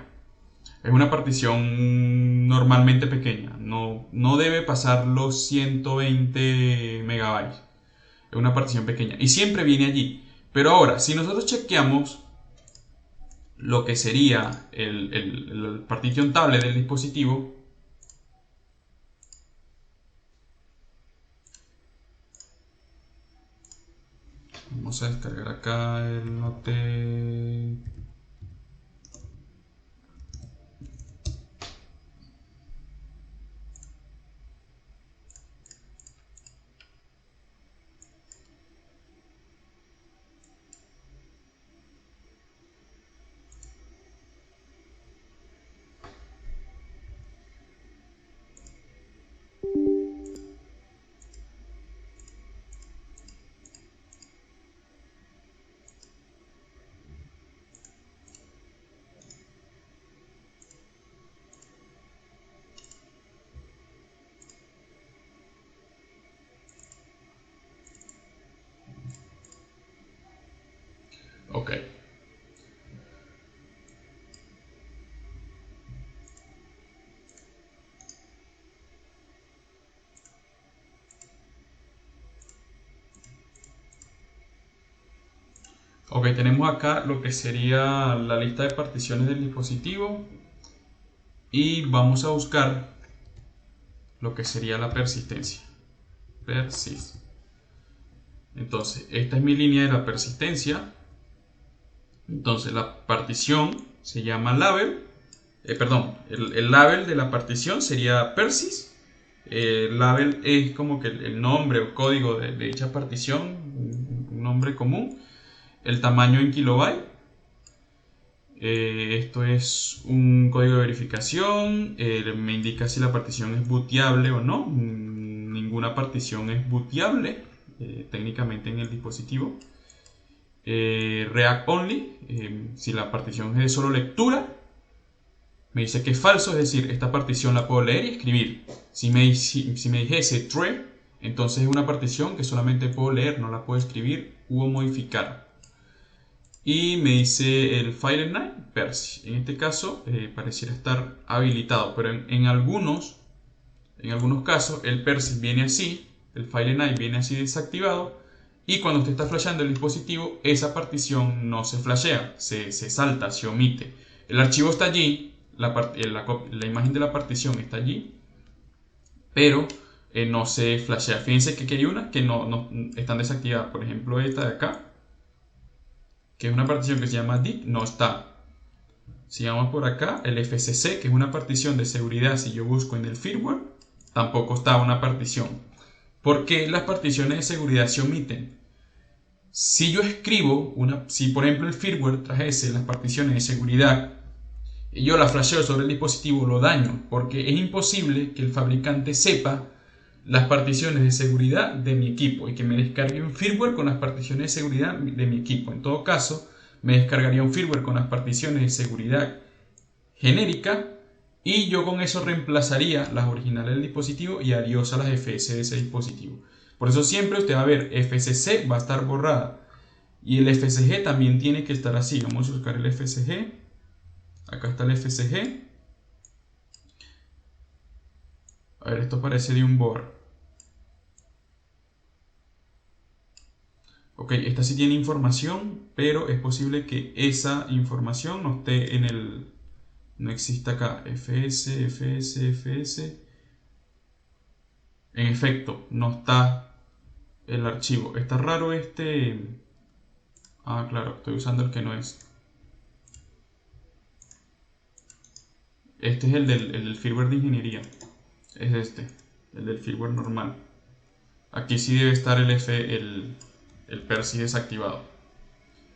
Es una partición normalmente pequeña, no debe pasar los 120 MB. Es una partición pequeña y siempre viene allí. Pero ahora, si nosotros chequeamos lo que sería el partition table del dispositivo, vamos a descargar acá el note. Ok. Ok, tenemos acá lo que sería la lista de particiones del dispositivo. y vamos a buscar lo que sería la persistencia. Persist. Entonces, esta es mi línea de la persistencia. Entonces, la partición se llama label. El label de la partición sería persist. El label es como que el nombre o código de dicha partición, un nombre común. El tamaño en kilobyte. Esto es un código de verificación. Me indica si la partición es booteable o no. Ninguna partición es booteable técnicamente en el dispositivo. React only, si la partición es de solo lectura, me dice que es falso, es decir, esta partición la puedo leer y escribir. Si me dijese true, entonces es una partición que solamente puedo leer, no la puedo escribir u modificar. Y me dice el file name persist. En este caso pareciera estar habilitado, pero en algunos casos el persist viene así, el file name viene así desactivado, y cuando usted está flasheando el dispositivo, esa partición no se flashea, se salta, se omite. El archivo está allí, la imagen de la partición está allí, pero no se flashea. Fíjense que aquí hay unas que no están desactivadas. Por ejemplo, esta de acá, que es una partición que se llama dict, no está. Si vamos por acá, el FCC, que es una partición de seguridad, si yo busco en el firmware, tampoco está una partición. ¿Por qué las particiones de seguridad se omiten? Si yo escribo, si por ejemplo el firmware trajese las particiones de seguridad y yo las flasheo sobre el dispositivo, lo daño, porque es imposible que el fabricante sepa las particiones de seguridad de mi equipo y que me descargue un firmware con las particiones de seguridad de mi equipo. En todo caso, me descargaría un firmware con las particiones de seguridad genérica y yo con eso reemplazaría las originales del dispositivo y adiós a las FS de ese dispositivo. Por eso siempre usted va a ver FCC va a estar borrada y el FSG también tiene que estar así. Vamos a buscar el FSG. Acá está el FSG. A ver, esto parece de un board. Ok, esta sí tiene información, pero es posible que esa información no esté en el... No exista acá. FS. En efecto, no está el archivo. Está raro este... Ah, claro, estoy usando el que no es. Este es el del firmware de ingeniería. Es este, el del firmware normal. Aquí sí debe estar el persist desactivado.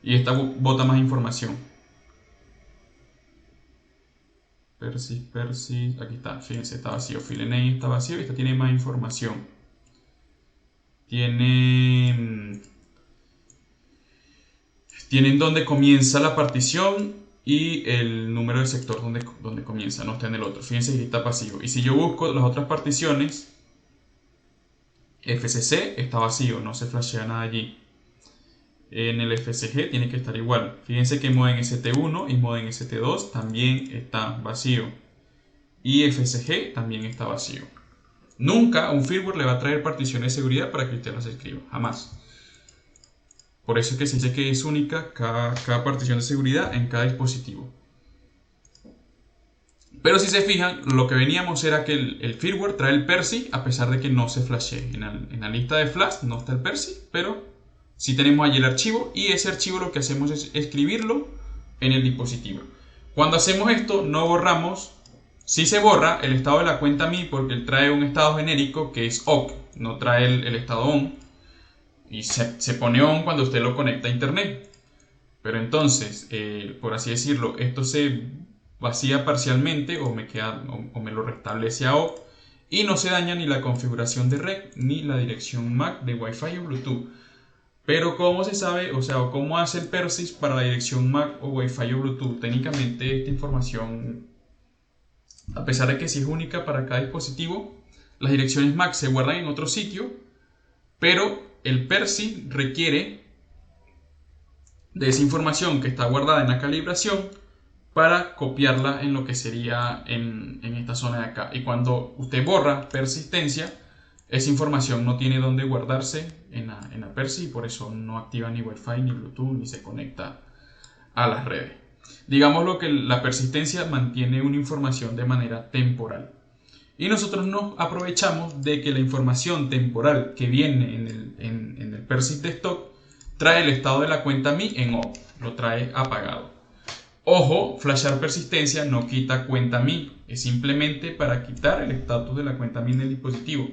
Y esta bota más información. Persist, aquí está, fíjense, está vacío. FileName está vacío y esta tiene más información. Tienen donde comienza la partición y el número de sector donde comienza, no está en el otro. Fíjense que está pasivo. Y si yo busco las otras particiones, FCC está vacío, no se flashea nada allí. En el FCG tiene que estar igual. Fíjense que modem ST1 y modem ST2 también está vacío. Y FCG también está vacío. Nunca un firmware le va a traer particiones de seguridad para que usted las escriba. Jamás. Por eso es que se dice que es única cada partición de seguridad en cada dispositivo. Pero si se fijan, lo que veníamos era que el firmware trae el persist a pesar de que no se flashee. En la lista de flash no está el persist, pero sí tenemos allí el archivo y ese archivo lo que hacemos es escribirlo en el dispositivo. Cuando hacemos esto no borramos, sí se borra el estado de la cuenta MI porque él trae un estado genérico que es OC, no trae el estado ON y se pone ON cuando usted lo conecta a internet. Pero entonces, por así decirlo, esto se vacía parcialmente o me lo restablece a OFF y no se daña ni la configuración de red ni la dirección MAC de Wi-Fi o Bluetooth. Pero ¿cómo se sabe, o sea, cómo hace el persist para la dirección MAC o Wi-Fi o Bluetooth? Técnicamente esta información, a pesar de que sí es única para cada dispositivo, las direcciones MAC se guardan en otro sitio, pero el persist requiere de esa información que está guardada en la calibración para copiarla en lo que sería en esta zona de acá. Y cuando usted borra persistencia, esa información no tiene dónde guardarse en la persist y por eso no activa ni Wi-Fi ni Bluetooth ni se conecta a las redes. Digámoslo que la persistencia mantiene una información de manera temporal. Y nosotros nos aprovechamos de que la información temporal que viene en el persist de stock trae el estado de la cuenta MI en off, lo trae apagado. Ojo, flashar persistencia no quita cuenta MI, es simplemente para quitar el estatus de la cuenta MI en el dispositivo.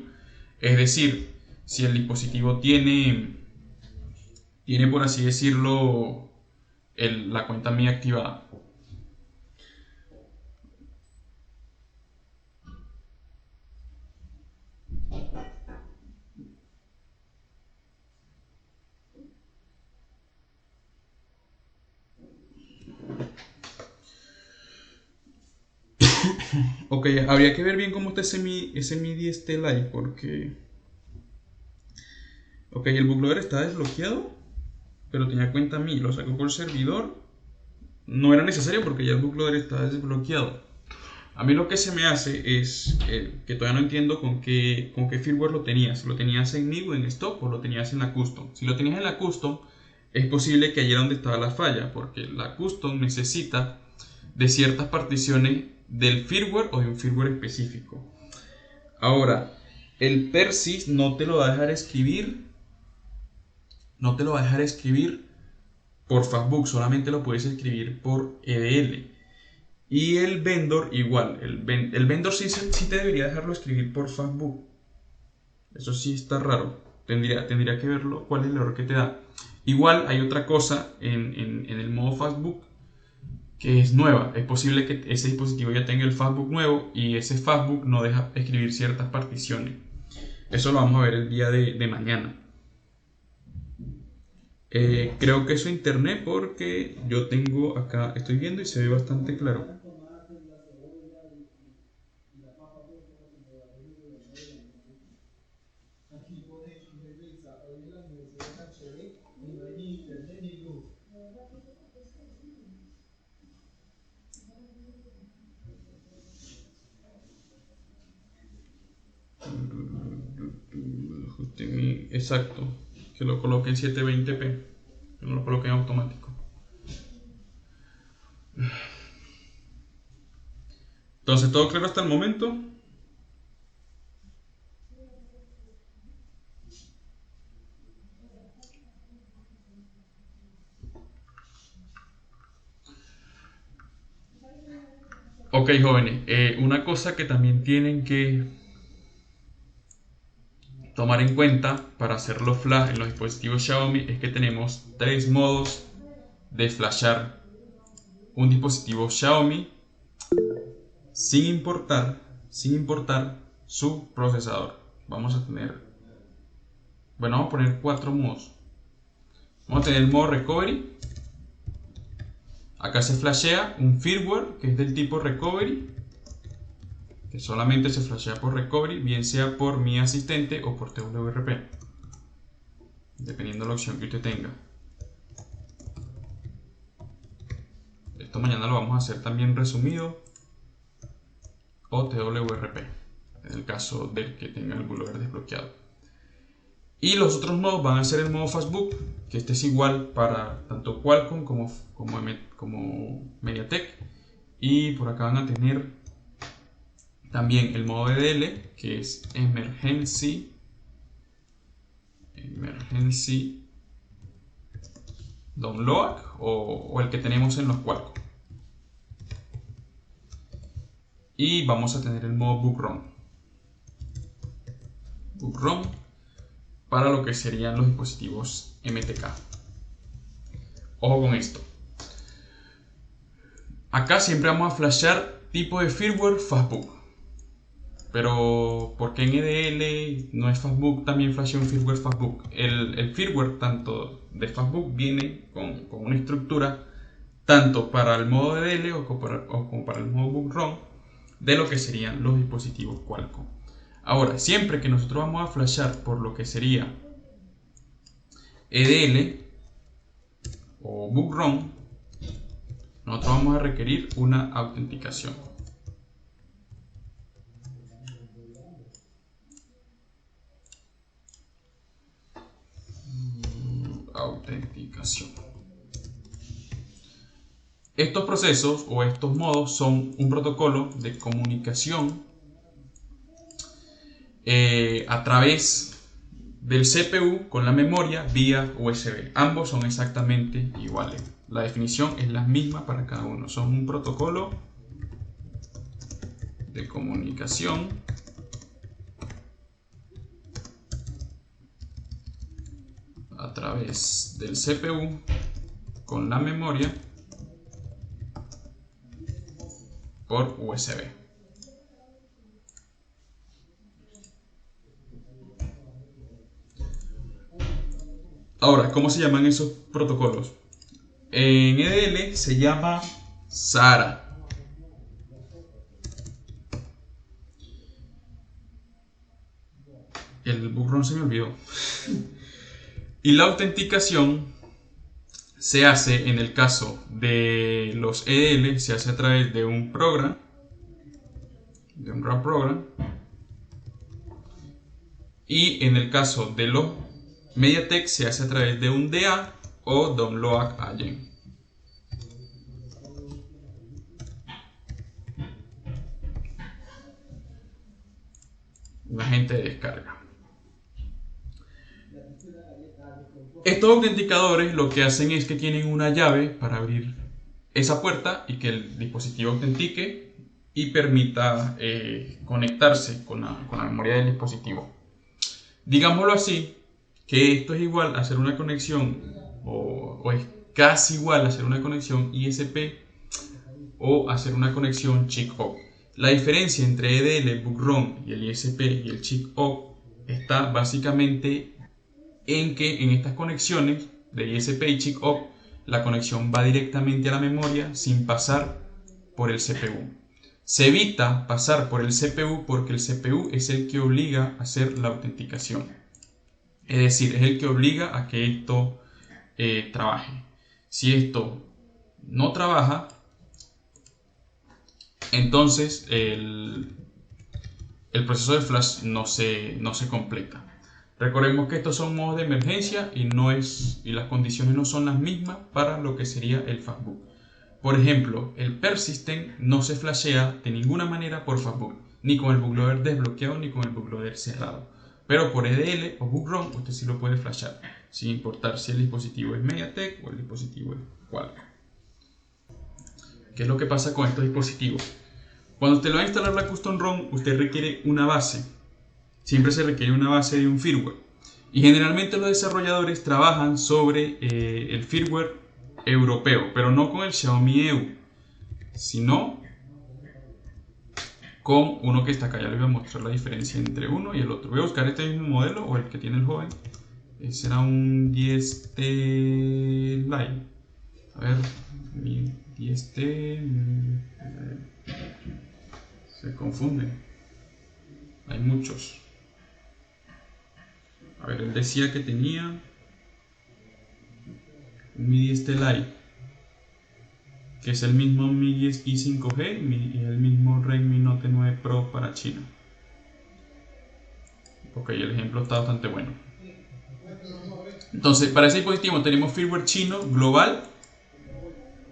Es decir, si el dispositivo tiene por así decirlo, la cuenta MI activada. Ok, habría que ver bien cómo está ese MIDI live porque... Ok, el bootloader está desbloqueado, pero tenía cuenta MI, lo sacó por el servidor. No era necesario porque ya el bootloader está desbloqueado. A mí lo que se me hace es que todavía no entiendo con qué firmware lo tenías. Si lo tenías en NIB o en stock o lo tenías en la custom. Si lo tenías en la custom, es posible que allí era donde estaba la falla, porque la custom necesita de ciertas particiones del firmware o de un firmware específico. Ahora, el persist no te lo va a dejar escribir. No te lo va a dejar escribir por Fastbook, solamente lo puedes escribir por EDL. Y el vendor igual, el vendor sí te debería dejarlo escribir por Fastbook. Eso sí está raro. Tendría que verlo cuál es el error que te da. Igual hay otra cosa en el modo Fastbook que es nueva. Es posible que ese dispositivo ya tenga el Fastbook nuevo y ese Fastbook no deja escribir ciertas particiones. Eso lo vamos a ver el día de mañana. Creo que eso es internet porque yo tengo acá, estoy viendo y se ve bastante claro. Exacto, que lo coloque en 720p, que no lo coloque en automático. Entonces, ¿todo claro hasta el momento? Ok, jóvenes, una cosa que también tienen que tomar en cuenta para hacer los flash en los dispositivos Xiaomi es que tenemos tres modos de flashar un dispositivo Xiaomi sin importar su procesador. Vamos a tener, bueno, vamos a poner cuatro modos. Vamos a tener el modo recovery. Acá se flashea un firmware que es del tipo recovery, que solamente se flashea por recovery, bien sea por mi asistente o por TWRP, dependiendo de la opción que usted tenga. Esto mañana lo vamos a hacer también resumido o TWRP, en el caso del que tenga el bootloader desbloqueado. Y los otros modos van a ser el modo Fastbook, que este es igual para tanto Qualcomm como MediaTek. Y por acá van a tener también el modo EDL, que es Emergency Download o el que tenemos en los Qualcomm. Y vamos a tener el modo Book ROM para lo que serían los dispositivos MTK. Ojo con esto. Acá siempre vamos a flashar tipo de firmware Fastbook. Pero ¿por qué en EDL no es Fastbook? También flashea un firmware Fastbook. El firmware tanto de Fastbook viene con una estructura tanto para el modo EDL o como para el modo Book ROM de lo que serían los dispositivos Qualcomm. Ahora, siempre que nosotros vamos a flashar por lo que sería EDL o Book ROM, nosotros vamos a requerir una autenticación. Estos procesos o estos modos son un protocolo de comunicación a través del CPU con la memoria vía USB. Ambos son exactamente iguales. La definición es la misma para cada uno. Son un protocolo de comunicación a través del CPU con la memoria por USB. Ahora, ¿cómo se llaman esos protocolos? En EDL se llama SARA. El burrón se me olvidó. Y la autenticación se hace, en el caso de los EDL, se hace a través de un program, de un RAW program. Y en el caso de los MediaTek se hace a través de un DA o Download Agent. Un agente de descarga. Estos autenticadores lo que hacen es que tienen una llave para abrir esa puerta y que el dispositivo autentique y permita conectarse con la memoria del dispositivo. Digámoslo así, que esto es igual a hacer una conexión o es casi igual a hacer una conexión ISP o hacer una conexión chick-op. La diferencia entre EDL, BookROM y el ISP y el chick-op está básicamente en que en estas conexiones de ISP y chick-op la conexión va directamente a la memoria sin pasar por el CPU. Se evita pasar por el CPU porque el CPU es el que obliga a hacer la autenticación. Es decir, es el que obliga a que esto trabaje. Si esto no trabaja, entonces el proceso de flash no se completa. Recordemos que estos son modos de emergencia y las condiciones no son las mismas para lo que sería el fastboot. Por ejemplo, el persistent no se flashea de ninguna manera por fastboot, ni con el bootloader desbloqueado ni con el bootloader cerrado. Pero por EDL o BookROM usted sí lo puede flashar, sin importar si el dispositivo es MediaTek o el dispositivo es Qualcomm. ¿Qué es lo que pasa con estos dispositivos? Cuando usted le va a instalar la Custom ROM, usted requiere una base. Siempre se requiere una base de un firmware. Y generalmente los desarrolladores trabajan sobre el firmware europeo, pero no con el Xiaomi EU, sino con uno que está acá. Ya les voy a mostrar la diferencia entre uno y el otro. Voy a buscar este mismo modelo o el que tiene el joven. Será un 10T Lite. A ver, 10T se confunden. Hay muchos. A ver, él decía que tenía un Mi 10T Lite, que es el mismo Mi 10 i5G y el mismo Redmi Note 9 Pro para China. Ok, el ejemplo está bastante bueno. Entonces, para ese dispositivo tenemos firmware chino global,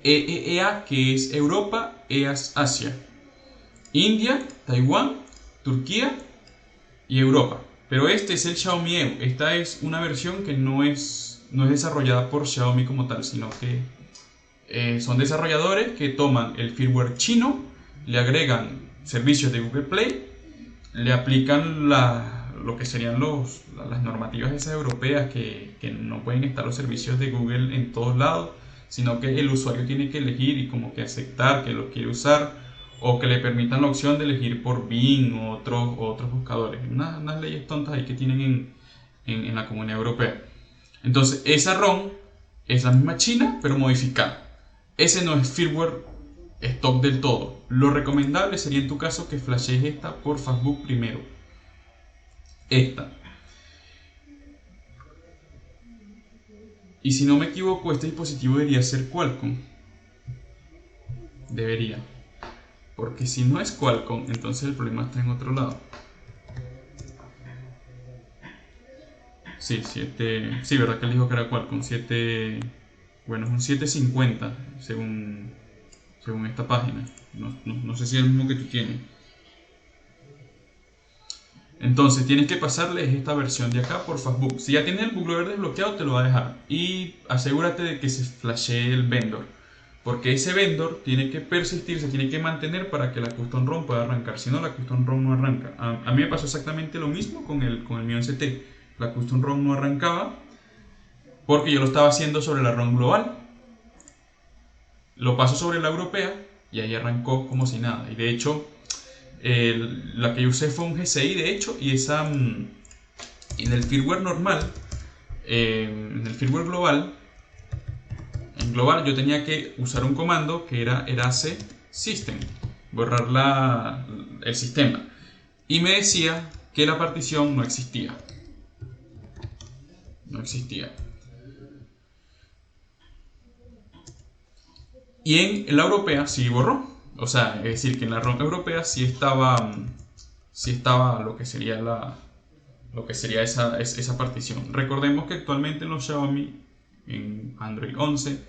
EEA, que es Europa, EAS Asia, India, Taiwán, Turquía y Europa. Pero este es el Xiaomi EU. Esta es una versión que no es desarrollada por Xiaomi como tal, sino que son desarrolladores que toman el firmware chino, le agregan servicios de Google Play, le aplican lo que serían las normativas esas europeas que no pueden estar los servicios de Google en todos lados, sino que el usuario tiene que elegir y como que aceptar que lo quiere usar, o que le permitan la opción de elegir por Bing o otros buscadores. Unas leyes tontas ahí que tienen en la Comunidad Europea. Entonces, esa ROM es la misma china, pero modificada. Ese no es firmware stock del todo. Lo recomendable sería en tu caso que flashees esta por fastboot primero. Esta. Y si no me equivoco, este dispositivo debería ser Qualcomm. Debería. Porque si no es Qualcomm, entonces el problema está en otro lado. Sí, verdad que él dijo que era Qualcomm. Bueno, es un 750 según según esta página. No sé si es el mismo que tú tienes. Entonces tienes que pasarle esta versión de acá por Facebook. Si ya tienes el bootloader desbloqueado, te lo va a dejar. Y asegúrate de que se flashee el vendor, porque ese vendor tiene que persistir, se tiene que mantener para que la custom ROM pueda arrancar. Si no, la custom ROM no arranca. A mí me pasó exactamente lo mismo con el mío NCT. La custom ROM no arrancaba porque yo lo estaba haciendo sobre la ROM global. Lo paso sobre la europea y ahí arrancó como si nada. Y de hecho, la que yo usé fue un GCI, de hecho, y esa en el firmware normal, en el firmware global, en global yo tenía que usar un comando que era erase system, borrar el sistema, y me decía que la partición no existía. No existía. Y en la europea sí borró. O sea, es decir, que en la ROM europea sí estaba lo que sería esa partición. Recordemos que actualmente en los Xiaomi, en Android 11,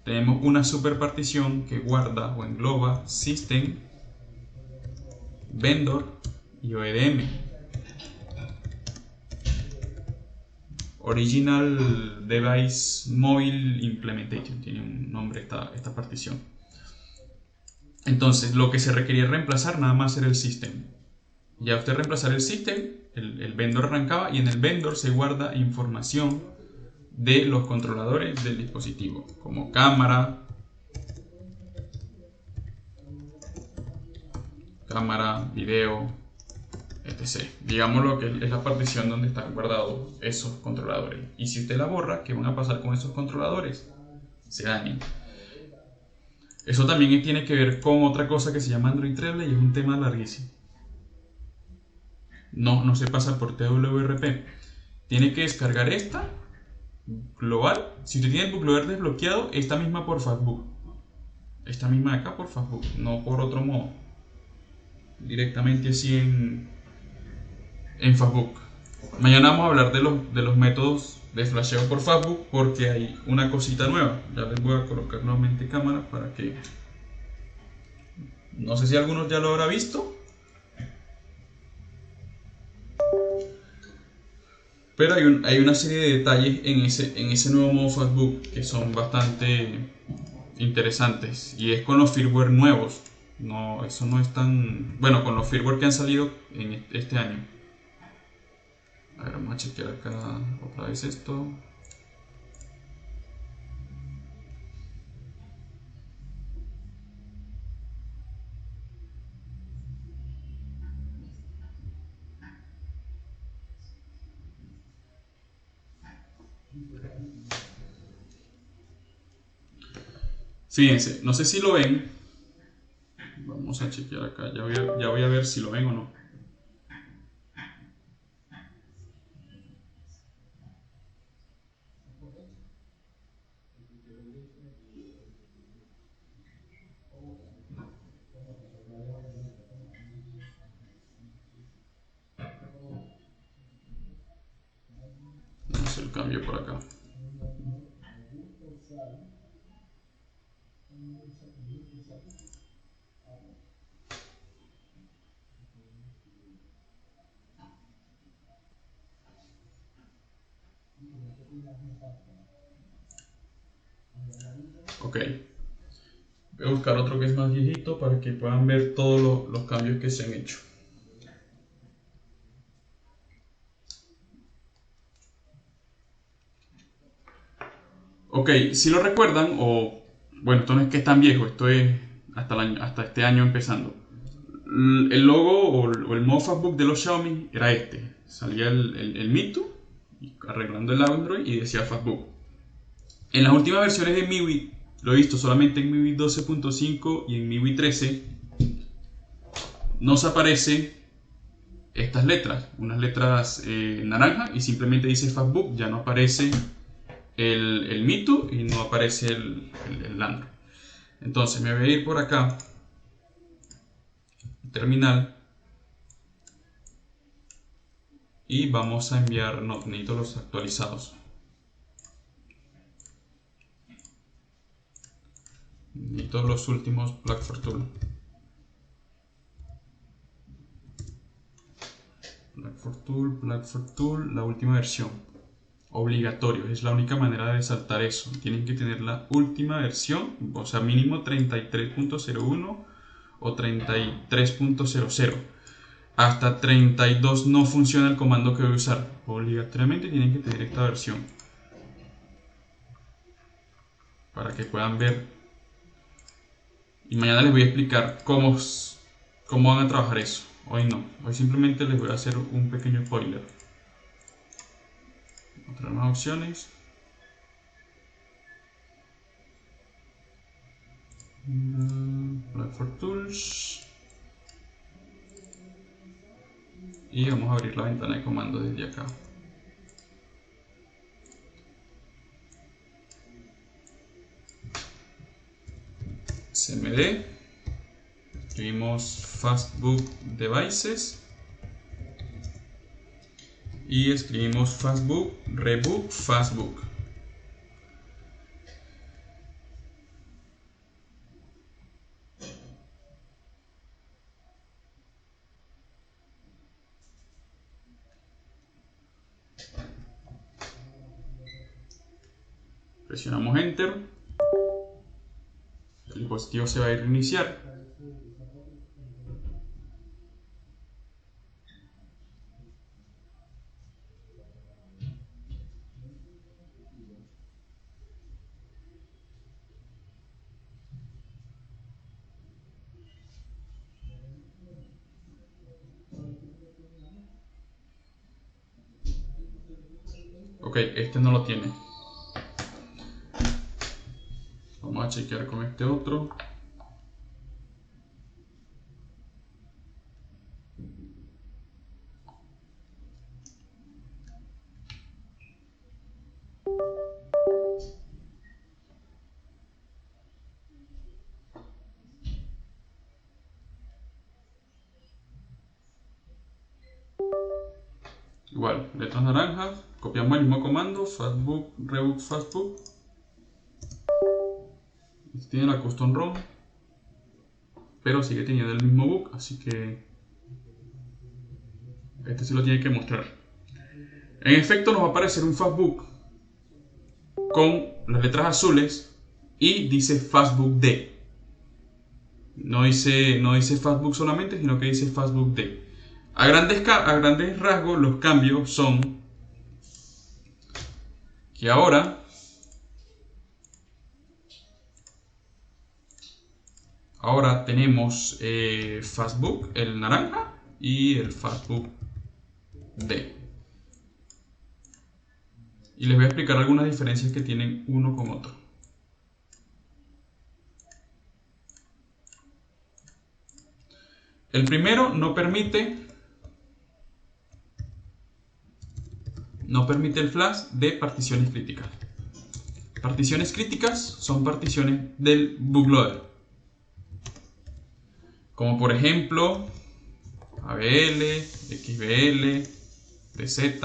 tenemos una super partición que guarda o engloba System, Vendor y OEDM. Original Device Mobile Implementation, tiene un nombre esta partición. Entonces, lo que se requería reemplazar nada más era el System. Ya usted reemplazar el System, el vendor arrancaba y en el vendor se guarda información de los controladores del dispositivo, como cámara, video, etc. Digamos lo que es la partición donde están guardados esos controladores. Y si usted la borra, ¿qué van a pasar con esos controladores? Se dañan. Eso también tiene que ver con otra cosa que se llama Android Treble y es un tema larguísimo. No se pasa por TWRP. Tiene que descargar esta global. Si usted tiene el bootloader desbloqueado, esta misma por Facebook. Esta misma de acá por Facebook, no por otro modo. Directamente así en Facebook. Mañana vamos a hablar de los métodos de flasheo por Facebook porque hay una cosita nueva. Ya les voy a colocar nuevamente cámara para que... No sé si algunos ya lo habrá visto. Pero hay una serie de detalles en ese nuevo modo Facebook que son bastante interesantes. Y es con los firmware nuevos. No, eso no es tan... Bueno, con los firmware que han salido en este año. A ver, vamos a chequear acá otra vez esto. Fíjense, no sé si lo ven. Vamos a chequear acá, ya voy a ver si lo ven o no. Vamos a hacer el cambio por acá. Ok. Voy a buscar otro que es más viejito para que puedan ver todos los cambios que se han hecho. Ok, si lo recuerdan, o bueno, esto no es que es tan viejo, esto es hasta este año empezando. El logo o el modo Facebook de los Xiaomi era este. Salía el Meitu arreglando el Android y decía Facebook. En las últimas versiones de MIUI, lo he visto solamente en MIUI 12.5 y en MIUI 13, nos aparece estas letras, unas letras naranja y simplemente dice Facebook, ya no aparece el Meitu y no aparece el Android. Entonces me voy a ir por acá, terminal, y vamos a enviar, no, necesito los actualizados. Necesito los últimos Black Fortune. Black Fortune, la última versión. Obligatorio, es la única manera de saltar eso. Tienen que tener la última versión, o sea, mínimo 33.01 o 33.00. Hasta 32 no funciona el comando que voy a usar. Obligatoriamente tienen que tener esta versión para que puedan ver. Y mañana les voy a explicar cómo van a trabajar eso. Hoy no, hoy simplemente les voy a hacer un pequeño spoiler. Otras más opciones. Black for Tools. Y vamos a abrir la ventana de comando desde acá. cmd. Escribimos Fastbook Devices. Y escribimos Fastbook Rebook Fastbook. Presionamos Enter. El dispositivo se va a reiniciar. Ok, este no lo tiene. Vamos a chequear con este otro. Igual, letras naranjas, copiamos el mismo comando, Fastbook, Rebook, Fastbook. Este tiene la custom ROM, pero sigue teniendo el mismo book, así que este sí lo tiene que mostrar. En efecto nos va a aparecer un Fastbook con las letras azules y dice Fastbook D. No dice Fastbook solamente, sino que dice Fastbook D. A grandes rasgos los cambios son que ahora tenemos Fastbook, el naranja, y el Fastbook D. Y les voy a explicar algunas diferencias que tienen uno con otro. El primero no permite el flash de particiones críticas. Particiones críticas son particiones del bootloader, como por ejemplo ABL, XBL, DZ.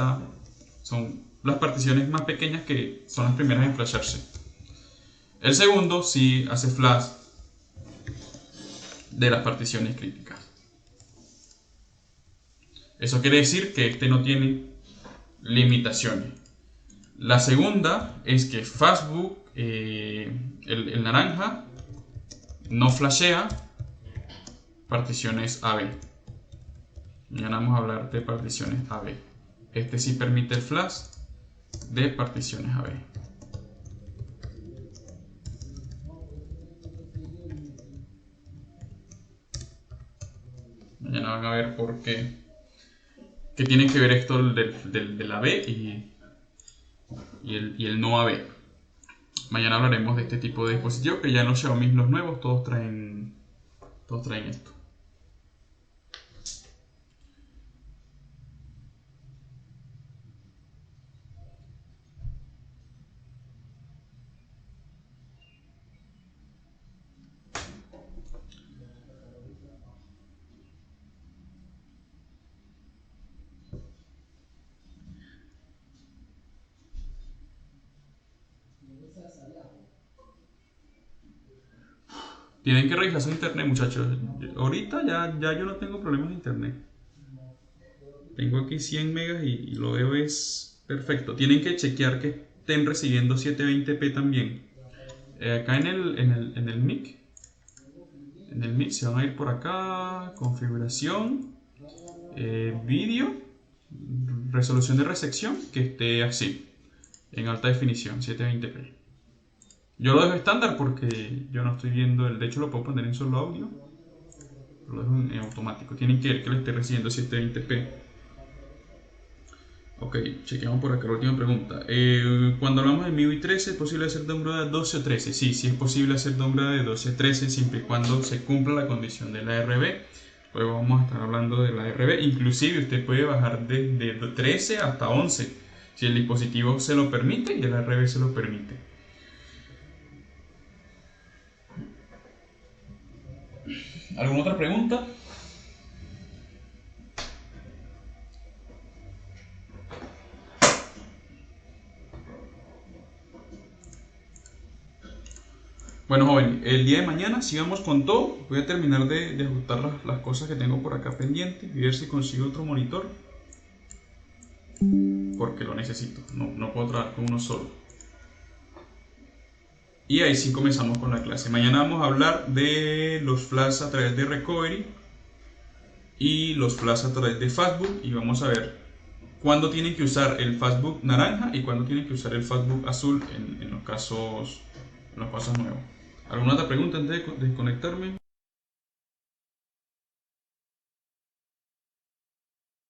Son las particiones más pequeñas que son las primeras en flasharse. El segundo sí hace flash de las particiones críticas. Eso quiere decir que este no tiene limitaciones. La segunda es que Fastbook, el naranja, no flashea particiones AB. Mañana vamos a hablar de particiones AB. Este sí permite el flash de particiones AB. Mañana van a ver por qué. ¿Qué tiene que ver esto del AB y el no AB? Mañana hablaremos de este tipo de dispositivos que ya en los Xiaomi, los nuevos, todos traen esto. Tienen que revisar su internet, muchachos. Ahorita ya yo no tengo problemas de internet. Tengo aquí 100 megas y lo veo es perfecto. Tienen que chequear que estén recibiendo 720p también. Acá en el mic. En el mic se van a ir por acá. Configuración. Vídeo. Resolución de resección. Que esté así. En alta definición, 720p. Yo lo dejo estándar porque yo no estoy viendo el. De hecho, lo puedo poner en solo audio. Lo dejo en automático. Tienen que ver que le esté recibiendo 720p. Ok, chequeamos por acá la última pregunta. Cuando hablamos de MIUI 13, ¿es posible hacer downgrade a 12 o 13? Sí, sí es posible hacer downgrade de 12 a 13 siempre y cuando se cumpla la condición de la ARB. Luego vamos a estar hablando de la ARB. Inclusive usted puede bajar de 13 hasta 11 si el dispositivo se lo permite y el ARB se lo permite. ¿Alguna otra pregunta? Bueno, joven, el día de mañana sigamos con todo. Voy a terminar de ajustar las cosas que tengo por acá pendientes y ver si consigo otro monitor. Porque lo necesito, no puedo trabajar con uno solo. Y ahí sí comenzamos con la clase. Mañana vamos a hablar de los flash a través de Recovery y los flash a través de Fastbook. Y vamos a ver cuándo tienen que usar el Fastbook naranja y cuándo tienen que usar el Fastbook azul en los casos nuevos. ¿Alguna otra pregunta antes de desconectarme?